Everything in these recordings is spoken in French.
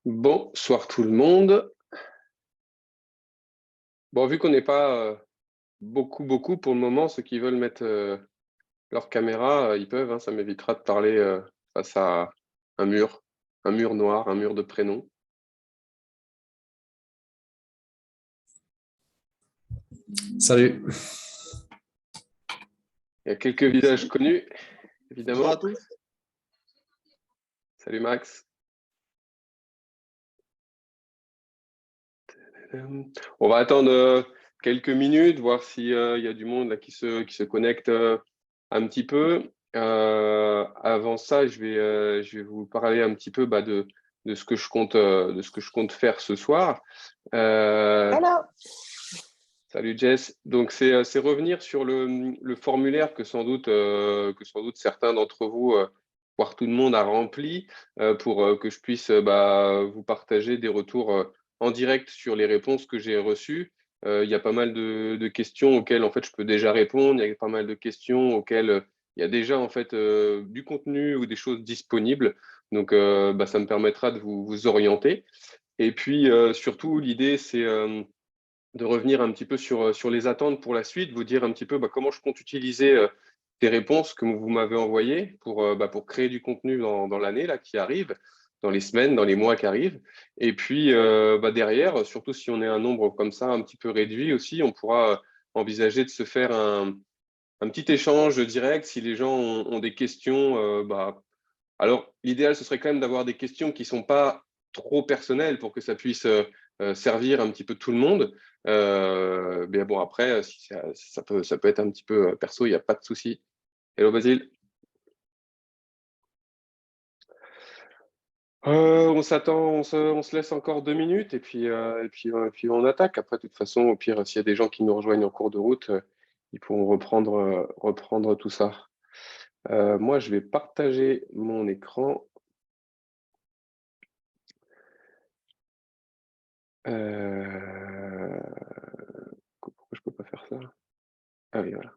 Bonsoir tout le monde. Bon, vu qu'on n'est pas beaucoup pour le moment, ceux qui veulent mettre leur caméra, ils peuvent, hein, ça m'évitera de parler face à un mur noir, un mur de prénoms. Salut. Il y a quelques visages connus, évidemment. Bonjour à tous. Salut Max. On va attendre quelques minutes, voir s'il y a du monde là, qui se connecte un petit peu. Avant ça, je vais vous parler un petit peu de ce que je compte faire ce soir. Hello. Salut Jess. Donc c'est revenir sur le formulaire que sans doute certains d'entre vous, voire tout le monde a rempli pour que je puisse vous partager des retours en direct sur les réponses que j'ai reçues. Il y a pas mal de questions auxquelles en fait je peux déjà répondre. Il y a pas mal de questions auxquelles il y a déjà en fait du contenu ou des choses disponibles. Donc ça me permettra de vous orienter. Et puis surtout l'idée c'est de revenir un petit peu sur les attentes pour la suite, vous dire un petit peu comment je compte utiliser ces réponses que vous m'avez envoyées pour créer du contenu dans l'année là, qui arrive, dans les semaines, dans les mois qui arrivent. Et puis derrière, surtout si on est un nombre comme ça, un petit peu réduit aussi, on pourra envisager de se faire un petit échange direct si les gens ont des questions. Alors, l'idéal, ce serait quand même d'avoir des questions qui ne sont pas trop personnelles pour que ça puisse servir un petit peu tout le monde. Mais bon, après, si ça peut être un petit peu perso, il n'y a pas de souci. Hello, Basile. On s'attend, on se laisse encore 2 minutes et puis on attaque. Après, de toute façon, au pire, s'il y a des gens qui nous rejoignent en cours de route, ils pourront reprendre tout ça. Moi, je vais partager mon écran. Pourquoi je peux pas faire ça? Ah oui, voilà.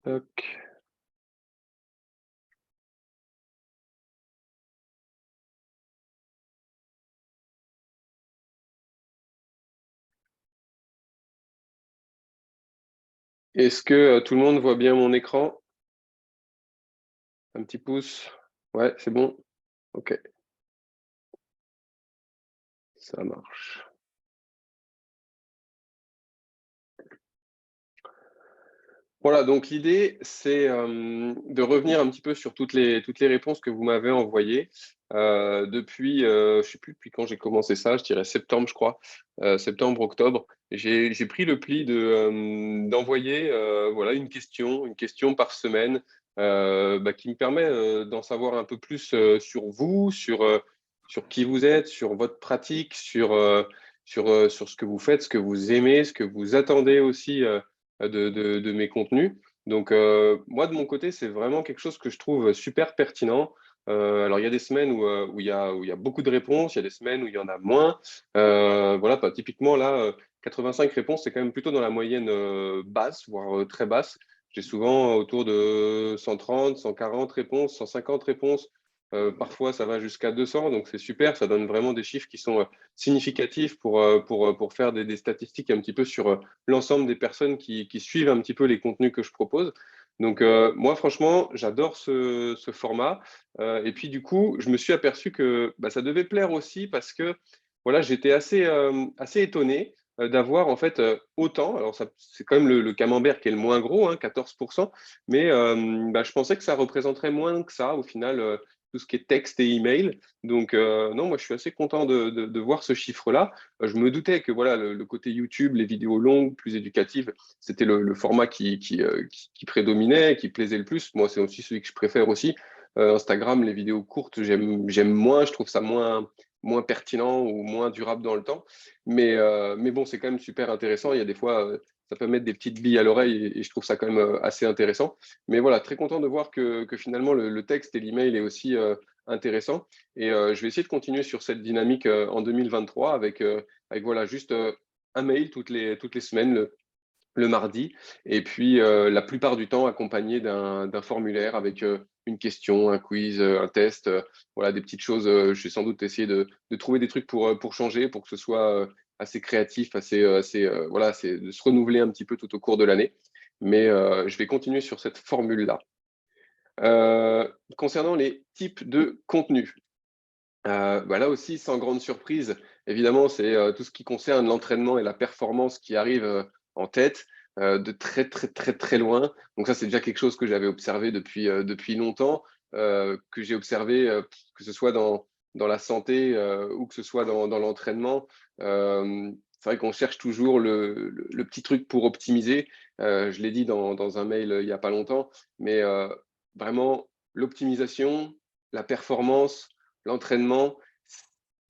Toc. Est-ce que tout le monde voit bien mon écran? Un petit pouce? Ouais, c'est bon? Ok. Ça marche. Voilà, donc l'idée, c'est de revenir un petit peu sur toutes les réponses que vous m'avez envoyées depuis, je ne sais plus depuis quand j'ai commencé ça, je dirais septembre, je crois, septembre, octobre. J'ai pris le pli d'envoyer voilà, une question par semaine qui me permet d'en savoir un peu plus sur vous, sur qui vous êtes, sur votre pratique, sur ce que vous faites, ce que vous aimez, ce que vous attendez aussi. De mes contenus. Donc, moi, de mon côté, c'est vraiment quelque chose que je trouve super pertinent. Alors, il y a des semaines où il y a beaucoup de réponses, il y a des semaines où il y en a moins. Voilà, typiquement, là, 85 réponses, c'est quand même plutôt dans la moyenne basse, voire très basse. J'ai souvent autour de 130, 140 réponses, 150 réponses. Parfois, ça va jusqu'à 200, donc c'est super. Ça donne vraiment des chiffres qui sont significatifs pour faire des statistiques un petit peu sur l'ensemble des personnes qui suivent un petit peu les contenus que je propose. Donc moi, franchement, j'adore ce format. Et puis du coup, je me suis aperçu que ça devait plaire aussi parce que voilà, j'étais assez étonné d'avoir en fait autant. Alors c'est quand même le camembert qui est le moins gros, hein, 14%, mais je pensais que ça représenterait moins que ça au final. Tout ce qui est texte et email. Donc, non, moi, je suis assez content de voir ce chiffre-là. Je me doutais que voilà, le côté YouTube, les vidéos longues, plus éducatives, c'était le format qui prédominait, qui plaisait le plus. Moi, c'est aussi celui que je préfère aussi. Instagram, les vidéos courtes, j'aime moins, je trouve ça moins pertinent ou moins durable dans le temps. Mais bon, c'est quand même super intéressant. Il y a des fois, ça peut mettre des petites billes à l'oreille et je trouve ça quand même assez intéressant. Mais voilà, très content de voir que finalement, le texte et l'email est aussi intéressant. Et je vais essayer de continuer sur cette dynamique en 2023 avec voilà, juste un mail toutes les semaines, le mardi, et puis la plupart du temps accompagné d'un formulaire avec une question, un quiz, un test, voilà, des petites choses. Je vais sans doute essayer de trouver des trucs pour changer, pour que ce soit assez créatif, voilà, c'est de se renouveler un petit peu tout au cours de l'année. Mais je vais continuer sur cette formule-là. Concernant les types de contenus, là aussi, sans grande surprise, évidemment, c'est tout ce qui concerne l'entraînement et la performance qui arrive en tête de très, très, très, très loin. Donc ça, c'est déjà quelque chose que j'avais observé depuis longtemps, que j'ai observé, que ce soit dans la santé ou que ce soit dans l'entraînement. C'est vrai qu'on cherche toujours le petit truc pour optimiser. Je l'ai dit dans un mail il n'y a pas longtemps, mais vraiment, l'optimisation, la performance, l'entraînement,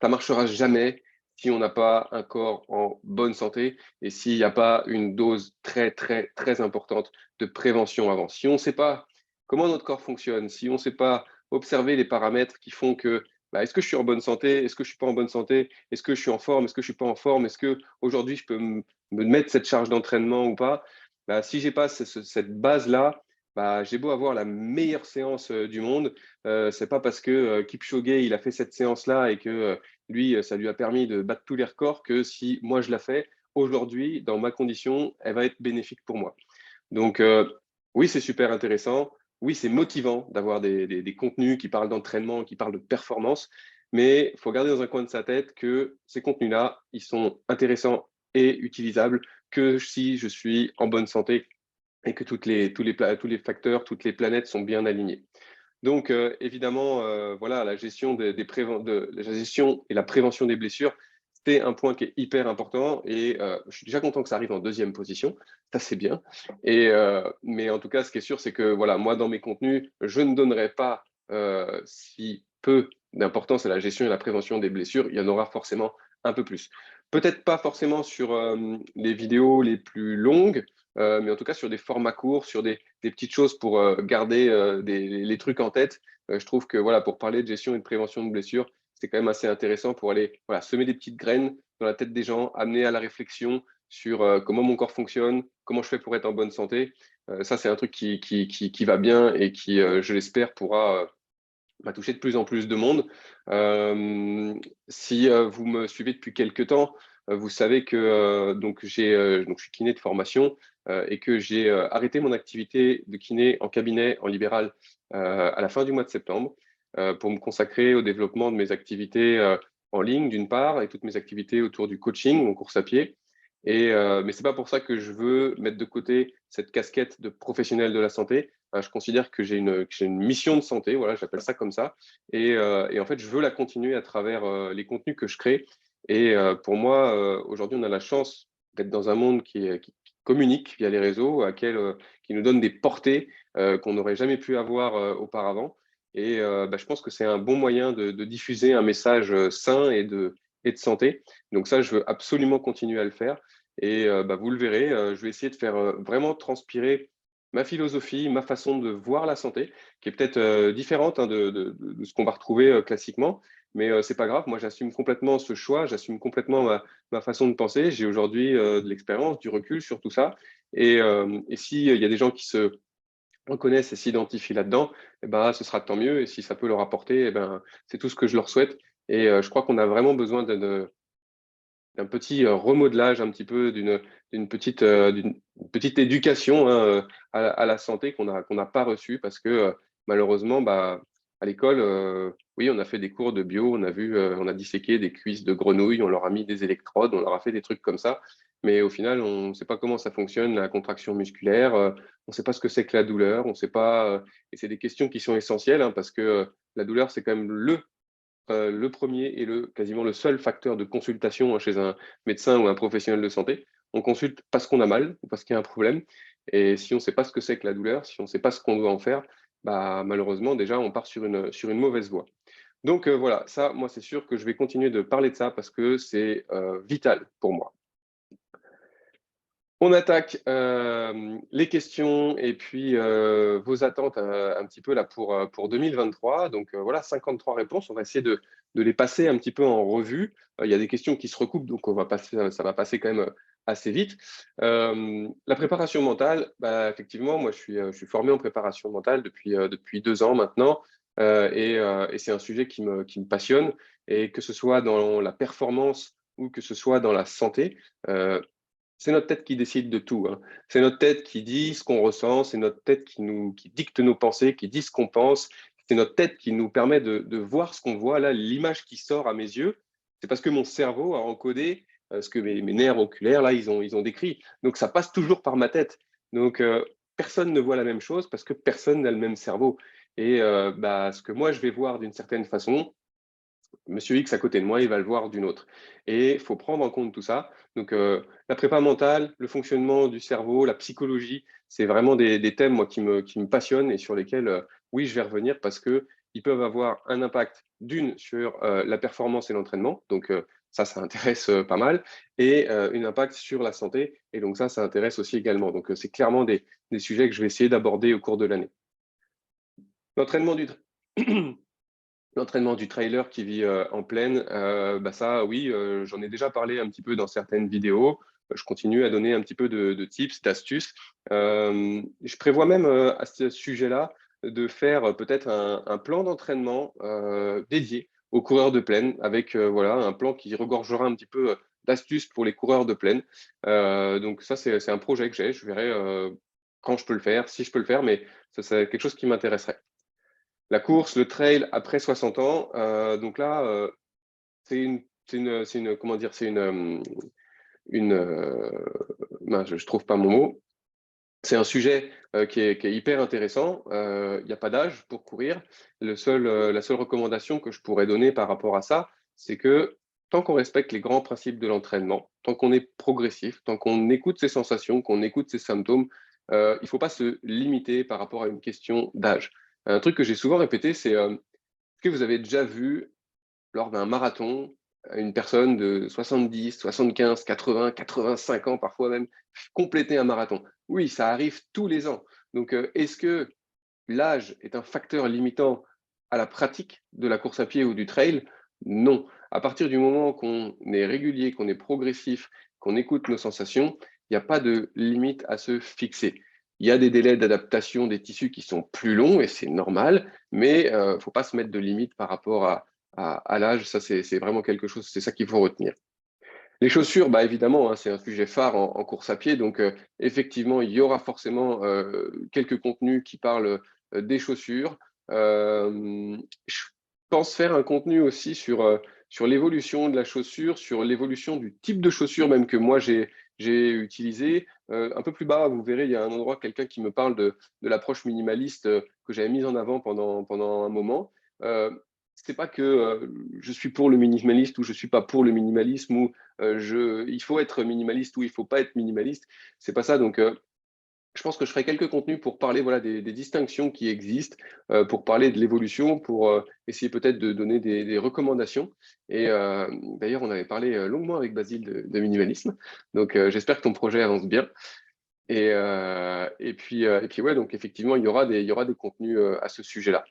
ça marchera jamais si on n'a pas un corps en bonne santé et s'il n'y a pas une dose très, très, très importante de prévention avant. Si on ne sait pas comment notre corps fonctionne, si on ne sait pas observer les paramètres qui font que est-ce que je suis en bonne santé, est-ce que je ne suis pas en bonne santé, est-ce que je suis en forme, est-ce que je ne suis pas en forme, est-ce qu'aujourd'hui je peux me mettre cette charge d'entraînement ou pas, si je n'ai pas cette base-là, j'ai beau avoir la meilleure séance du monde, c'est pas parce que Kipchoge il a fait cette séance-là et que lui, ça lui a permis de battre tous les records que si moi je la fais aujourd'hui, dans ma condition, elle va être bénéfique pour moi. Donc oui, c'est super intéressant. Oui, c'est motivant d'avoir des contenus qui parlent d'entraînement, qui parlent de performance, mais il faut garder dans un coin de sa tête que ces contenus-là, ils sont intéressants et utilisables que si je suis en bonne santé et que tous les facteurs, toutes les planètes sont bien alignées. Donc, évidemment, voilà, la gestion la gestion et la prévention des blessures, c'est un point qui est hyper important. Et je suis déjà content que ça arrive en deuxième position. Ça, c'est bien. Mais en tout cas, ce qui est sûr, c'est que voilà, moi, dans mes contenus, je ne donnerai pas si peu d'importance à la gestion et la prévention des blessures. Il y en aura forcément un peu plus. Peut-être pas forcément sur les vidéos les plus longues, mais en tout cas sur des formats courts, sur des petites choses pour garder les trucs en tête. Je trouve que voilà, pour parler de gestion et de prévention de blessures, c'est quand même assez intéressant pour aller semer des petites graines dans la tête des gens, amener à la réflexion sur comment mon corps fonctionne, comment je fais pour être en bonne santé. Ça, c'est un truc qui va bien et qui, je l'espère, pourra toucher de plus en plus de monde. Si vous me suivez depuis quelques temps, vous savez que donc je suis kiné de formation et que j'ai arrêté mon activité de kiné en cabinet en libéral à la fin du mois de septembre pour me consacrer au développement de mes activités en ligne d'une part et toutes mes activités autour du coaching, mon course à pied. Mais c'est pas pour ça que je veux mettre de côté cette casquette de professionnel de la santé. Je considère que j'ai une mission de santé, voilà, j'appelle ça comme ça. Et en fait, je veux la continuer à travers les contenus que je crée. Et pour moi, aujourd'hui, on a la chance d'être dans un monde qui communique via les réseaux, qui nous donne des portées qu'on n'aurait jamais pu avoir auparavant. Et je pense que c'est un bon moyen de diffuser un message sain et de santé. Donc ça, je veux absolument continuer à le faire. Et vous le verrez, je vais essayer de faire vraiment transpirer ma philosophie, ma façon de voir la santé, qui est peut-être différente de ce qu'on va retrouver classiquement. Mais c'est pas grave, moi j'assume complètement ce choix, j'assume complètement ma façon de penser. J'ai aujourd'hui de l'expérience, du recul sur tout ça. Et s'il y a des gens qui se reconnaissent et s'identifient là-dedans, ce sera tant mieux. Et si ça peut leur apporter, c'est tout ce que je leur souhaite. Et je crois qu'on a vraiment besoin d'un petit remodelage, un petit peu d'une petite éducation hein, à la santé qu'on n'a pas reçue parce que malheureusement, à l'école, oui, on a fait des cours de bio, on a disséqué des cuisses de grenouilles, on leur a mis des électrodes, on leur a fait des trucs comme ça. Mais au final, on ne sait pas comment ça fonctionne, la contraction musculaire, on ne sait pas ce que c'est que la douleur, on ne sait pas. Et c'est des questions qui sont essentielles hein, parce que la douleur, c'est quand même le premier et quasiment le seul facteur de consultation hein, chez un médecin ou un professionnel de santé. On consulte parce qu'on a mal ou parce qu'il y a un problème. Et si on ne sait pas ce que c'est que la douleur, si on ne sait pas ce qu'on doit en faire, malheureusement, déjà, on part sur une mauvaise voie. Donc voilà, ça, moi, c'est sûr que je vais continuer de parler de ça parce que c'est vital pour moi. On attaque les questions et puis vos attentes un petit peu là pour 2023. Donc voilà, 53 réponses. On va essayer de les passer un petit peu en revue. Il y a des questions qui se recoupent, donc ça va passer quand même assez vite. La préparation mentale, bah, effectivement, moi, je suis formé en préparation mentale depuis 2 ans maintenant, et c'est un sujet qui me passionne. Et que ce soit dans la performance ou que ce soit dans la santé, c'est notre tête qui décide de tout, hein. C'est notre tête qui dit ce qu'on ressent, c'est notre tête qui dicte nos pensées, qui dit ce qu'on pense. C'est notre tête qui nous permet de voir ce qu'on voit. Là, l'image qui sort à mes yeux, c'est parce que mon cerveau a encodé ce que mes nerfs oculaires, là, ils ont décrit. Donc, ça passe toujours par ma tête. Donc, personne ne voit la même chose parce que personne n'a le même cerveau. Et bah, ce que moi, je vais voir d'une certaine façon, Monsieur X à côté de moi, il va le voir d'une autre. Et il faut prendre en compte tout ça. Donc, la prépa mentale, le fonctionnement du cerveau, la psychologie, c'est vraiment des thèmes moi, qui me passionnent et sur lesquels, oui, je vais revenir parce qu'ils peuvent avoir un impact d'une sur la performance et l'entraînement. Donc, ça intéresse pas mal. Et un impact sur la santé. Et donc, ça intéresse aussi également. Donc, c'est clairement des sujets que je vais essayer d'aborder au cours de l'année. L'entraînement du... L'entraînement du trailer qui vit en plaine, bah ça, oui, j'en ai déjà parlé un petit peu dans certaines vidéos. Je continue à donner un petit peu de tips, d'astuces. Je prévois même à ce sujet-là de faire peut-être un plan d'entraînement dédié aux coureurs de plaine, avec voilà, un plan qui regorgera un petit peu d'astuces pour les coureurs de plaine. Donc ça, c'est un projet que j'ai. Je verrai quand je peux le faire, si je peux le faire, mais ça, c'est quelque chose qui m'intéresserait. La course, le trail après 60 ans, donc là, comment dire, mince, je trouve pas mon mot. C'est un sujet qui est hyper intéressant. Il n'y a pas d'âge pour courir. La seule recommandation que je pourrais donner par rapport à ça, c'est que tant qu'on respecte les grands principes de l'entraînement, tant qu'on est progressif, tant qu'on écoute ses sensations, qu'on écoute ses symptômes, il ne faut pas se limiter par rapport à une question d'âge. Un truc que j'ai souvent répété, c'est est-ce que vous avez déjà vu lors d'un marathon une personne de 70, 75, 80, 85 ans parfois même compléter un marathon? Oui, ça arrive tous les ans. Donc, est-ce que l'âge est un facteur limitant à la pratique de la course à pied ou du trail? Non. À partir du moment qu'on est régulier, qu'on est progressif, qu'on écoute nos sensations, il n'y a pas de limite à se fixer. Il y a des délais d'adaptation des tissus qui sont plus longs et c'est normal, mais il ne faut pas se mettre de limite par rapport à l'âge. Ça, c'est vraiment quelque chose, c'est ça qu'il faut retenir. Les chaussures, bah évidemment, hein, c'est un sujet phare en course à pied. Donc, effectivement, il y aura forcément quelques contenus qui parlent des chaussures. Je pense faire un contenu aussi sur l'évolution de la chaussure, sur l'évolution du type de chaussure même que moi j'ai utilisé. Un peu plus bas, vous verrez, il y a un endroit, quelqu'un qui me parle de l'approche minimaliste que j'avais mise en avant pendant un moment. C'est pas que je suis pour le minimaliste ou je suis pas pour le minimalisme ou il faut être minimaliste ou il faut pas être minimaliste. C'est pas ça. Donc, je pense que je ferai quelques contenus pour parler voilà, des distinctions qui existent, pour parler de l'évolution, pour essayer peut-être de donner des recommandations. Et d'ailleurs, on avait parlé longuement avec Basile de minimalisme. Donc, j'espère que ton projet avance bien. Et puis ouais, donc effectivement, il y aura des contenus à ce sujet-là.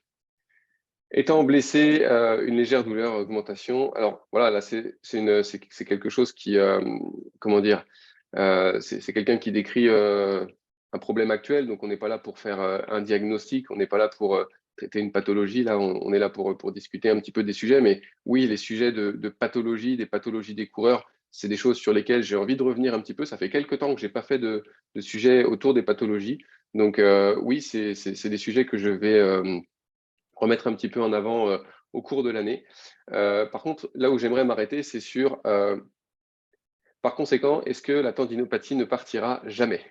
Étant blessé, une légère douleur, augmentation. Alors voilà, là c'est quelque chose qui, comment dire, c'est quelqu'un qui décrit un problème actuel. Donc on n'est pas là pour faire un diagnostic, on n'est pas là pour traiter une pathologie. Là, on est là pour discuter un petit peu des sujets. Mais oui, les sujets de pathologie, des pathologies des coureurs, c'est des choses sur lesquelles j'ai envie de revenir un petit peu. Ça fait quelques temps que j'ai pas fait de sujets autour des pathologies. Donc oui, c'est des sujets que je vais remettre un petit peu en avant au cours de l'année. Par contre, là où j'aimerais m'arrêter, c'est sur, par conséquent, est-ce que la tendinopathie ne partira jamais?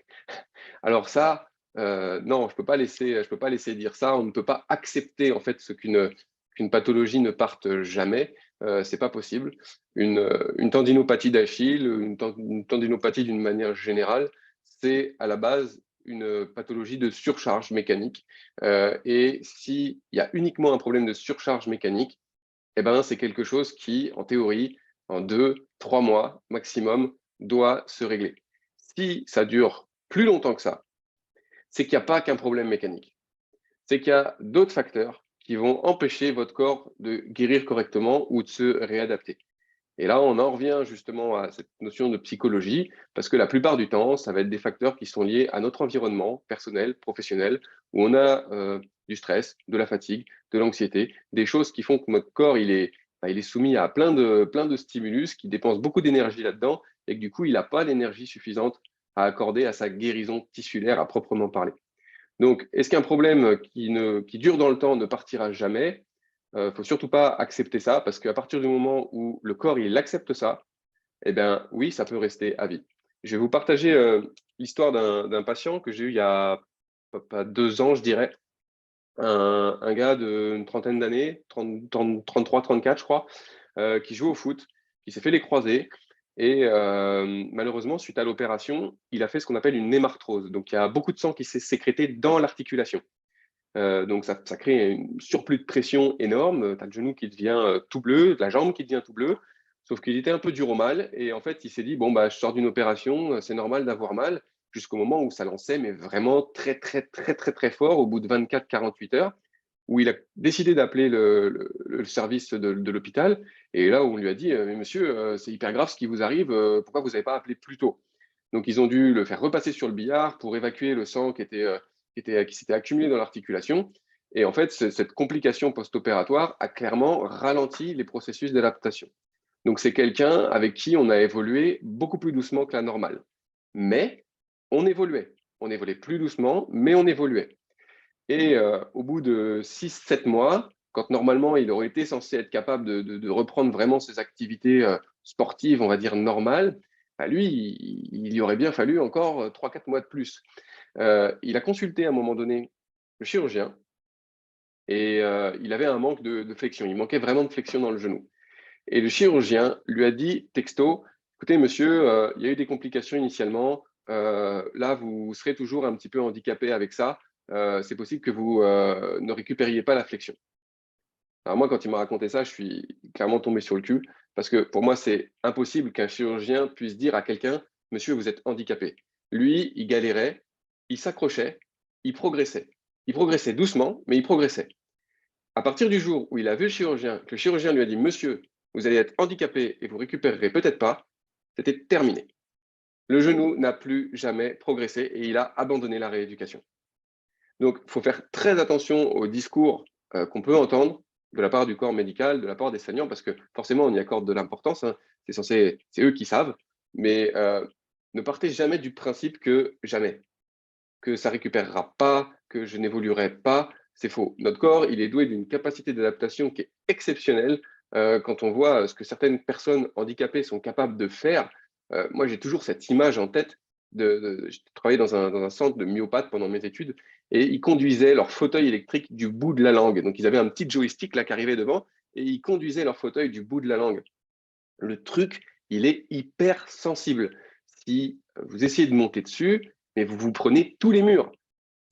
Alors ça, non, je peux pas laisser dire ça. On ne peut pas accepter en fait qu'une pathologie ne parte jamais. C'est pas possible. Une tendinopathie d'Achille, une tendinopathie d'une manière générale, c'est à la base une pathologie de surcharge mécanique. Et s'il y a uniquement un problème de surcharge mécanique, eh ben, c'est quelque chose qui, en théorie, en 2, 3 mois maximum, doit se régler. Si ça dure plus longtemps que ça, c'est qu'il n'y a pas qu'un problème mécanique. C'est qu'il y a d'autres facteurs qui vont empêcher votre corps de guérir correctement ou de se réadapter. Et là, on en revient justement à cette notion de psychologie, parce que la plupart du temps, ça va être des facteurs qui sont liés à notre environnement personnel, professionnel, où on a du stress, de la fatigue, de l'anxiété, des choses qui font que notre corps, il est soumis à plein de stimulus, qui dépensent beaucoup d'énergie là-dedans, et que du coup, il n'a pas l'énergie suffisante à accorder à sa guérison tissulaire à proprement parler. Donc, est-ce qu'un problème qui dure dans le temps ne partira jamais? Faut surtout pas accepter ça, parce qu'à partir du moment où le corps il accepte ça, eh bien oui, ça peut rester à vie. Je vais vous partager l'histoire d'un patient que j'ai eu il y a pas 2 ans, je dirais. Un gars d'une trentaine d'années, 33, 34, je crois, qui joue au foot, qui s'est fait les croisés. Et malheureusement, suite à l'opération, il a fait ce qu'on appelle une hémarthrose. Donc, il y a beaucoup de sang qui s'est sécrété dans l'articulation. Donc, ça crée un surplus de pression énorme. Tu as le genou qui devient tout bleu, la jambe qui devient tout bleu. Sauf qu'il était un peu dur au mal. Et en fait, il s'est dit, bon, bah, je sors d'une opération, c'est normal d'avoir mal, jusqu'au moment où ça lançait, mais vraiment très, très, très, très, très fort, au bout de 24-48 heures, où il a décidé d'appeler le service de l'hôpital. Et là, où on lui a dit, mais monsieur, c'est hyper grave ce qui vous arrive, pourquoi vous n'avez pas appelé plus tôt? Donc, ils ont dû le faire repasser sur le billard pour évacuer le sang qui s'était accumulé dans l'articulation. Et en fait, cette complication post-opératoire a clairement ralenti les processus d'adaptation. Donc, c'est quelqu'un avec qui on a évolué beaucoup plus doucement que la normale. Mais on évoluait. On évoluait plus doucement, mais on évoluait. Et au bout de 6-7 mois, quand normalement il aurait été censé être capable de reprendre vraiment ses activités sportives, on va dire normales, bah lui, il y aurait bien fallu encore 3-4 mois de plus. Il a consulté à un moment donné le chirurgien et il avait un manque de flexion. Il manquait vraiment de flexion dans le genou. Et le chirurgien lui a dit, texto, écoutez monsieur, il y a eu des complications initialement. Là, vous serez toujours un petit peu handicapé avec ça. C'est possible que vous ne récupériez pas la flexion. Alors moi, quand il m'a raconté ça, je suis clairement tombé sur le cul parce que pour moi, c'est impossible qu'un chirurgien puisse dire à quelqu'un, monsieur, vous êtes handicapé. Lui, il galérait, il s'accrochait, il progressait. Il progressait doucement, mais il progressait. À partir du jour où il a vu le chirurgien, que le chirurgien lui a dit, monsieur, vous allez être handicapé et vous récupérerez peut-être pas, c'était terminé. Le genou n'a plus jamais progressé et il a abandonné la rééducation. Donc, il faut faire très attention aux discours qu'on peut entendre de la part du corps médical, de la part des soignants, parce que forcément, on y accorde de l'importance. Hein. C'est eux qui savent, mais ne partez jamais du principe que jamais, que ça récupérera pas, que je n'évoluerai pas. C'est faux. Notre corps, il est doué d'une capacité d'adaptation qui est exceptionnelle. Quand on voit ce que certaines personnes handicapées sont capables de faire, moi, j'ai toujours cette image en tête. J'ai travaillé dans un centre de myopathes pendant mes études et ils conduisaient leur fauteuil électrique du bout de la langue. Donc, ils avaient un petit joystick là qui arrivait devant et ils conduisaient leur fauteuil du bout de la langue. Le truc, il est hyper sensible. Si vous essayez de monter dessus, mais vous prenez tous les murs.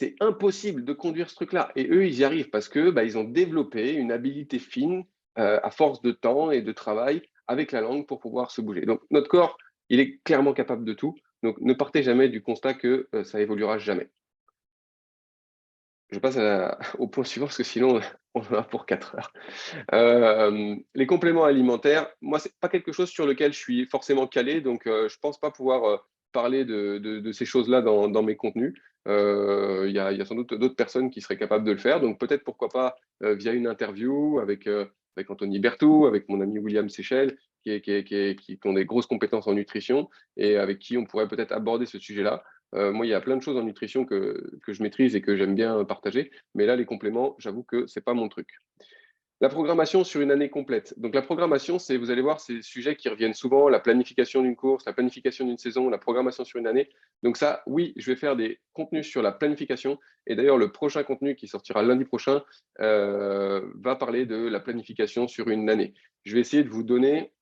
C'est impossible de conduire ce truc-là. Et eux, ils y arrivent parce que ils ont développé une habilité fine à force de temps et de travail avec la langue pour pouvoir se bouger. Donc, notre corps, il est clairement capable de tout. Donc, ne partez jamais du constat que ça évoluera jamais. Je passe au point suivant parce que sinon, on en a pour 4 heures. Les compléments alimentaires, moi, c'est pas quelque chose sur lequel je suis forcément calé, donc je pense pas pouvoir parler de ces choses-là dans mes contenus. Il y a sans doute d'autres personnes qui seraient capables de le faire, donc peut-être pourquoi pas via une interview avec Anthony Berthoud, avec mon ami William Seychelles, qui ont des grosses compétences en nutrition et avec qui on pourrait peut-être aborder ce sujet-là. Moi, il y a plein de choses en nutrition que je maîtrise et que j'aime bien partager, mais là, les compléments, j'avoue que c'est pas mon truc. La programmation sur une année complète. Donc la programmation, vous allez voir, c'est des sujets qui reviennent souvent, la planification d'une course, la planification d'une saison, la programmation sur une année. Donc ça, oui, je vais faire des contenus sur la planification. Et d'ailleurs, le prochain contenu qui sortira lundi prochain va parler de la planification sur une année. Je vais essayer de vous donner,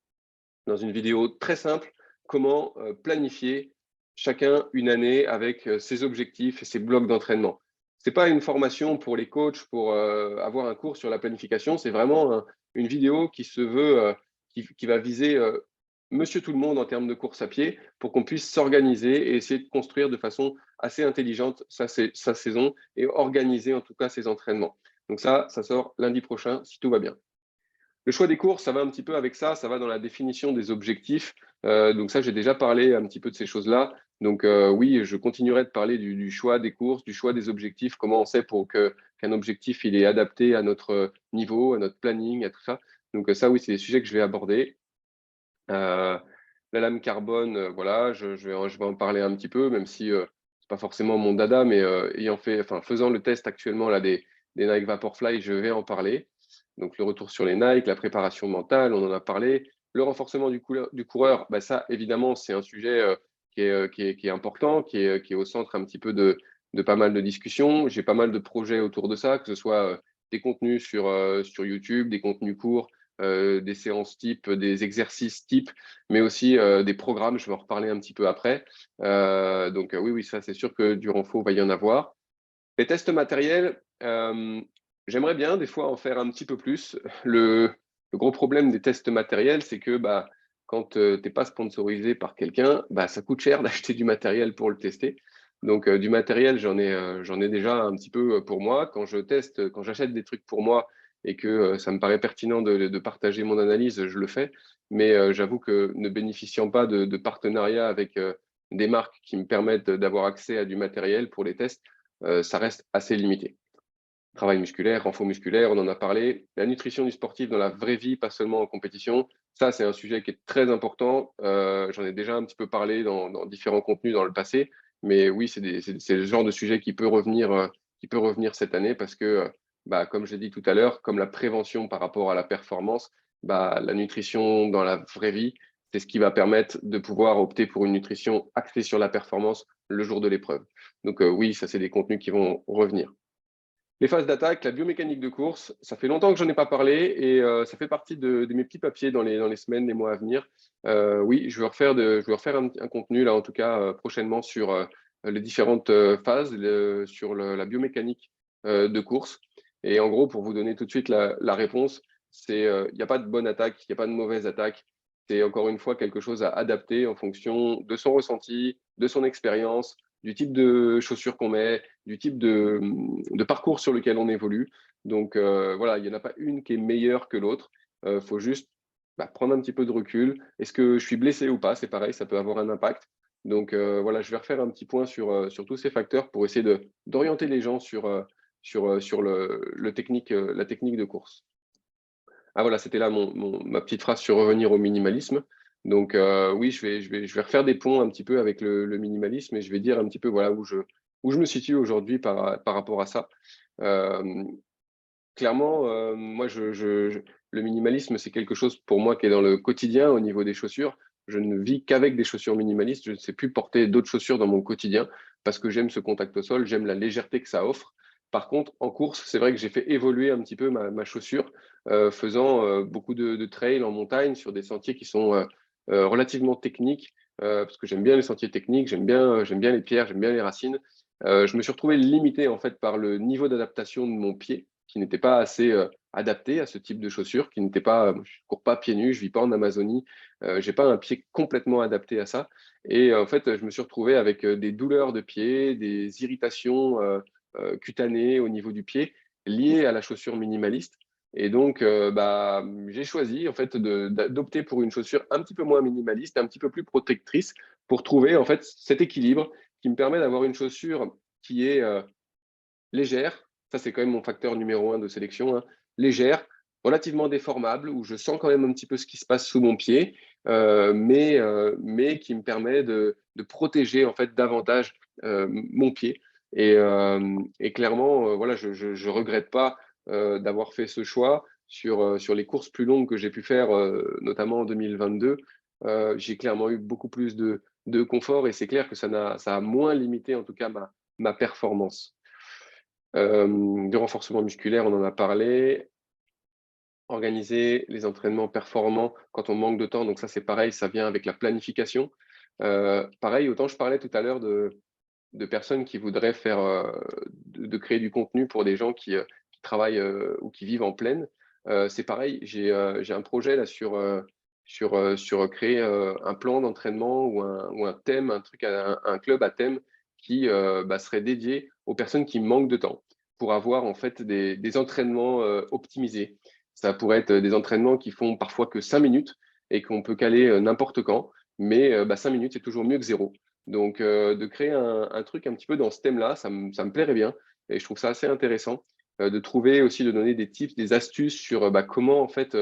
dans une vidéo très simple, comment planifier chacun une année avec ses objectifs et ses blocs d'entraînement. Ce n'est pas une formation pour les coachs pour avoir un cours sur la planification, c'est vraiment une vidéo qui se veut, qui va viser monsieur tout le monde en termes de course à pied pour qu'on puisse s'organiser et essayer de construire de façon assez intelligente sa saison et organiser en tout cas ses entraînements. Donc ça sort lundi prochain si tout va bien. Le choix des courses, ça va un petit peu avec ça va dans la définition des objectifs. Donc ça, j'ai déjà parlé un petit peu de ces choses-là. Donc oui, je continuerai de parler du choix des courses, du choix des objectifs, comment on sait qu'un objectif il est adapté à notre niveau, à notre planning, à tout ça. Donc ça, oui, c'est des sujets que je vais aborder. La lame carbone, voilà, je vais en parler un petit peu, même si c'est pas forcément mon dada, mais faisant le test actuellement là, des Nike Vaporfly, je vais en parler. Donc le retour sur les Nike, la préparation mentale, on en a parlé. Le renforcement du coureur, bah, ça évidemment, c'est un sujet qui est important, qui est au centre un petit peu de pas mal de discussions. J'ai pas mal de projets autour de ça, que ce soit des contenus sur YouTube, des contenus courts, des séances type, des exercices type, mais aussi des programmes. Je vais en reparler un petit peu après. Donc oui, ça c'est sûr que du renfort va y en avoir. Les tests matériels, j'aimerais bien des fois en faire un petit peu plus. Le gros problème des tests matériels, c'est que bah, quand tu n'es pas sponsorisé par quelqu'un, bah, ça coûte cher d'acheter du matériel pour le tester. Donc du matériel, j'en ai déjà un petit peu pour moi. Quand je teste, quand j'achète des trucs pour moi et que ça me paraît pertinent de partager mon analyse, je le fais. Mais j'avoue que ne bénéficiant pas de partenariat avec des marques qui me permettent d'avoir accès à du matériel pour les tests, ça reste assez limité. Travail musculaire, renfort musculaire, on en a parlé. La nutrition du sportif dans la vraie vie, pas seulement en compétition, ça c'est un sujet qui est très important. J'en ai déjà un petit peu parlé dans différents contenus dans le passé, mais oui, c'est le genre de sujet qui peut revenir cette année parce que, bah, comme j'ai dit tout à l'heure, comme la prévention par rapport à la performance, bah, la nutrition dans la vraie vie, c'est ce qui va permettre de pouvoir opter pour une nutrition axée sur la performance le jour de l'épreuve. Donc oui, ça c'est des contenus qui vont revenir. Les phases d'attaque, la biomécanique de course, ça fait longtemps que j'en ai pas parlé et ça fait partie de mes petits papiers dans les semaines, les mois à venir. Oui, je vais refaire un contenu là en tout cas prochainement sur les différentes phases, sur la biomécanique de course. Et en gros, pour vous donner tout de suite la réponse, c'est il n'y a pas de bonne attaque, il n'y a pas de mauvaise attaque. C'est encore une fois quelque chose à adapter en fonction de son ressenti, de son expérience, du type de chaussures qu'on met, du type de parcours sur lequel on évolue. Donc voilà, il n'y en a pas une qui est meilleure que l'autre. Il faut juste prendre un petit peu de recul. Est-ce que je suis blessé ou pas? C'est pareil, ça peut avoir un impact. Donc voilà, je vais refaire un petit point sur tous ces facteurs pour essayer d'orienter les gens sur la technique de course. Ah voilà, c'était là ma petite phrase sur revenir au minimalisme. Donc oui, je vais refaire des ponts un petit peu avec le minimalisme et je vais dire un petit peu voilà, où je me situe aujourd'hui par rapport à ça. Euh, Clairement, moi, le minimalisme, c'est quelque chose pour moi qui est dans le quotidien au niveau des chaussures. Je ne vis qu'avec des chaussures minimalistes. Je ne sais plus porter d'autres chaussures dans mon quotidien parce que j'aime ce contact au sol, j'aime la légèreté que ça offre. Par contre, en course, c'est vrai que j'ai fait évoluer un petit peu ma chaussure, faisant beaucoup de trail en montagne sur des sentiers qui sont relativement techniques, parce que j'aime bien les sentiers techniques, j'aime bien les pierres, j'aime bien les racines. Je me suis retrouvé limité en fait par le niveau d'adaptation de mon pied qui n'était pas assez adapté à ce type de chaussures, qui n'était pas, je cours pas pieds nus, je vis pas en Amazonie, j'ai pas un pied complètement adapté à ça. Et en fait, je me suis retrouvé avec des douleurs de pied, des irritations cutanées au niveau du pied liées à la chaussure minimaliste. Et donc, j'ai choisi en fait d'opter pour une chaussure un petit peu moins minimaliste, un petit peu plus protectrice, pour trouver en fait cet équilibre qui me permet d'avoir une chaussure qui est légère, ça c'est quand même mon facteur numéro un de sélection, hein, légère, relativement déformable, où je sens quand même un petit peu ce qui se passe sous mon pied, mais qui me permet de protéger en fait davantage mon pied. Et clairement, voilà, je regrette pas d'avoir fait ce choix sur les courses plus longues que j'ai pu faire, notamment en 2022. J'ai clairement eu beaucoup plus de confort et c'est clair que ça a moins limité en tout cas ma performance. Du renforcement musculaire, on en a parlé. Organiser les entraînements performants quand on manque de temps. Donc ça, c'est pareil, ça vient avec la planification. Pareil, autant je parlais tout à l'heure de personnes qui voudraient faire, de créer du contenu pour des gens qui travaillent ou qui vivent en plaine. C'est pareil, j'ai un projet là sur créer un plan d'entraînement ou un thème, un truc, un club à thème qui serait dédié aux personnes qui manquent de temps pour avoir en fait des entraînements optimisés. Ça pourrait être des entraînements qui font parfois que 5 minutes et qu'on peut caler n'importe quand. Mais 5 minutes, c'est toujours mieux que zéro. Donc, de créer un truc un petit peu dans ce thème-là, ça me plairait bien. Et je trouve ça assez intéressant de trouver aussi, de donner des tips, des astuces sur comment en fait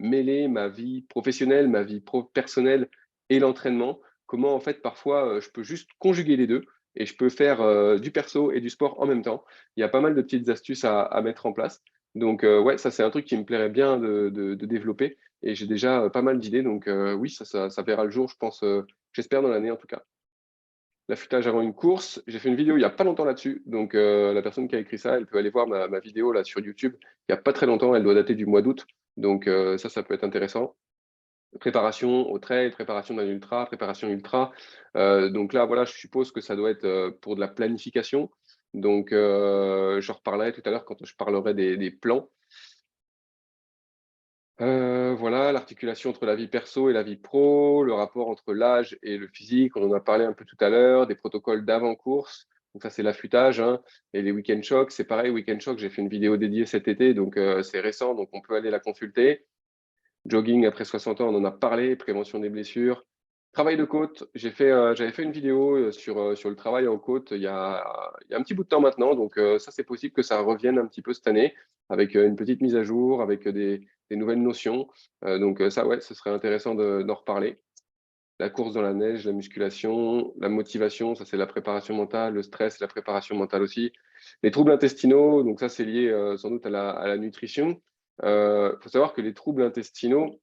mêler ma vie professionnelle, ma vie personnelle et l'entraînement. Comment en fait parfois je peux juste conjuguer les deux et je peux faire du perso et du sport en même temps. Il y a pas mal de petites astuces à mettre en place. Donc ouais, ça c'est un truc qui me plairait bien de développer et j'ai déjà pas mal d'idées. Donc oui, ça verra le jour, je pense, j'espère dans l'année en tout cas. L'affûtage avant une course. J'ai fait une vidéo il n'y a pas longtemps là-dessus. Donc, la personne qui a écrit ça, elle peut aller voir ma vidéo là sur YouTube. Il n'y a pas très longtemps, elle doit dater du mois d'août. Donc, ça peut être intéressant. Préparation au trail, préparation d'un ultra, préparation ultra. Donc là, voilà, je suppose que ça doit être pour de la planification. Donc, je reparlerai tout à l'heure quand je parlerai des plans. Voilà, l'articulation entre la vie perso et la vie pro, le rapport entre l'âge et le physique, on en a parlé un peu tout à l'heure, des protocoles d'avant-course, donc ça c'est l'affûtage, hein, et les week-end shocks, c'est pareil, week-end shock, j'ai fait une vidéo dédiée cet été, donc c'est récent, donc on peut aller la consulter. Jogging après 60 ans, on en a parlé, prévention des blessures. Travail de côte, j'avais fait une vidéo sur le travail en côte il y a un petit bout de temps maintenant, donc ça c'est possible que ça revienne un petit peu cette année avec une petite mise à jour, avec des nouvelles notions. Donc ça, ouais, ce serait intéressant d'en reparler. La course dans la neige, la musculation, la motivation, ça c'est la préparation mentale, le stress, la préparation mentale aussi. Les troubles intestinaux, donc ça c'est lié sans doute à la nutrition. Il faut savoir que les troubles intestinaux,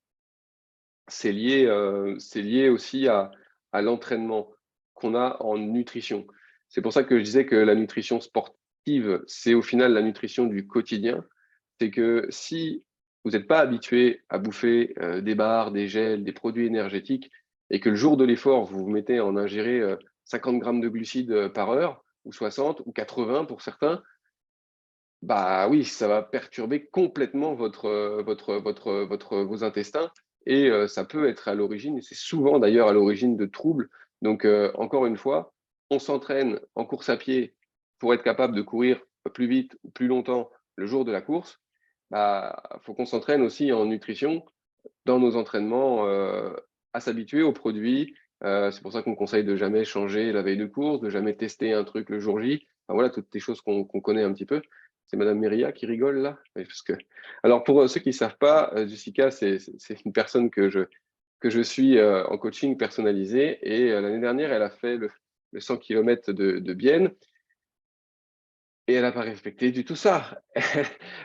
c'est lié aussi à l'entraînement qu'on a en nutrition. C'est pour ça que je disais que la nutrition sportive, c'est au final la nutrition du quotidien. C'est que si vous n'êtes pas habitué à bouffer des barres, des gels, des produits énergétiques, et que le jour de l'effort, vous vous mettez à en ingérer 50 grammes de glucides par heure, ou 60, ou 80 pour certains, bah oui, ça va perturber complètement vos intestins et ça peut être à l'origine, et c'est souvent d'ailleurs à l'origine de troubles. Donc, encore une fois, on s'entraîne en course à pied pour être capable de courir plus vite ou plus longtemps le jour de la course. Bah, faut qu'on s'entraîne aussi en nutrition dans nos entraînements à s'habituer aux produits. C'est pour ça qu'on conseille de jamais changer la veille de course, de jamais tester un truc le jour J. Enfin, voilà, toutes les choses qu'on connaît un petit peu. C'est Madame Myria qui rigole là. Oui, parce que... Alors pour ceux qui ne savent pas, Jessica, c'est une personne que je suis en coaching personnalisé. Et l'année dernière, elle a fait le 100 km de Bienne. Et elle n'a pas respecté du tout ça.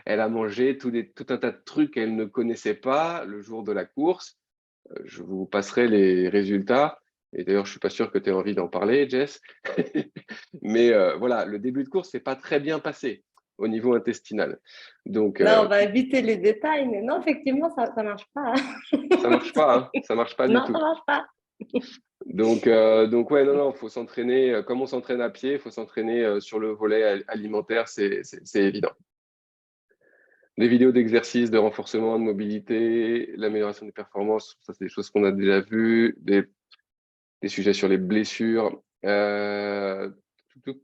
Elle a mangé tout un tas de trucs qu'elle ne connaissait pas le jour de la course. Je vous passerai les résultats. Et d'ailleurs, je suis pas sûr que tu aies envie d'en parler, Jess. Mais voilà, le début de course n'est pas très bien passé au niveau intestinal. Donc, Là, on va éviter les détails, mais non, effectivement, ça ne marche pas. ça marche pas, hein. Ça marche pas du Non, tout. ça ne marche pas. Donc ouais, non, faut s'entraîner comme on s'entraîne à pied, il faut s'entraîner sur le volet alimentaire, c'est évident. Des vidéos d'exercices, de renforcement, de mobilité, l'amélioration des performances, ça c'est des choses qu'on a déjà vues, des sujets sur les blessures.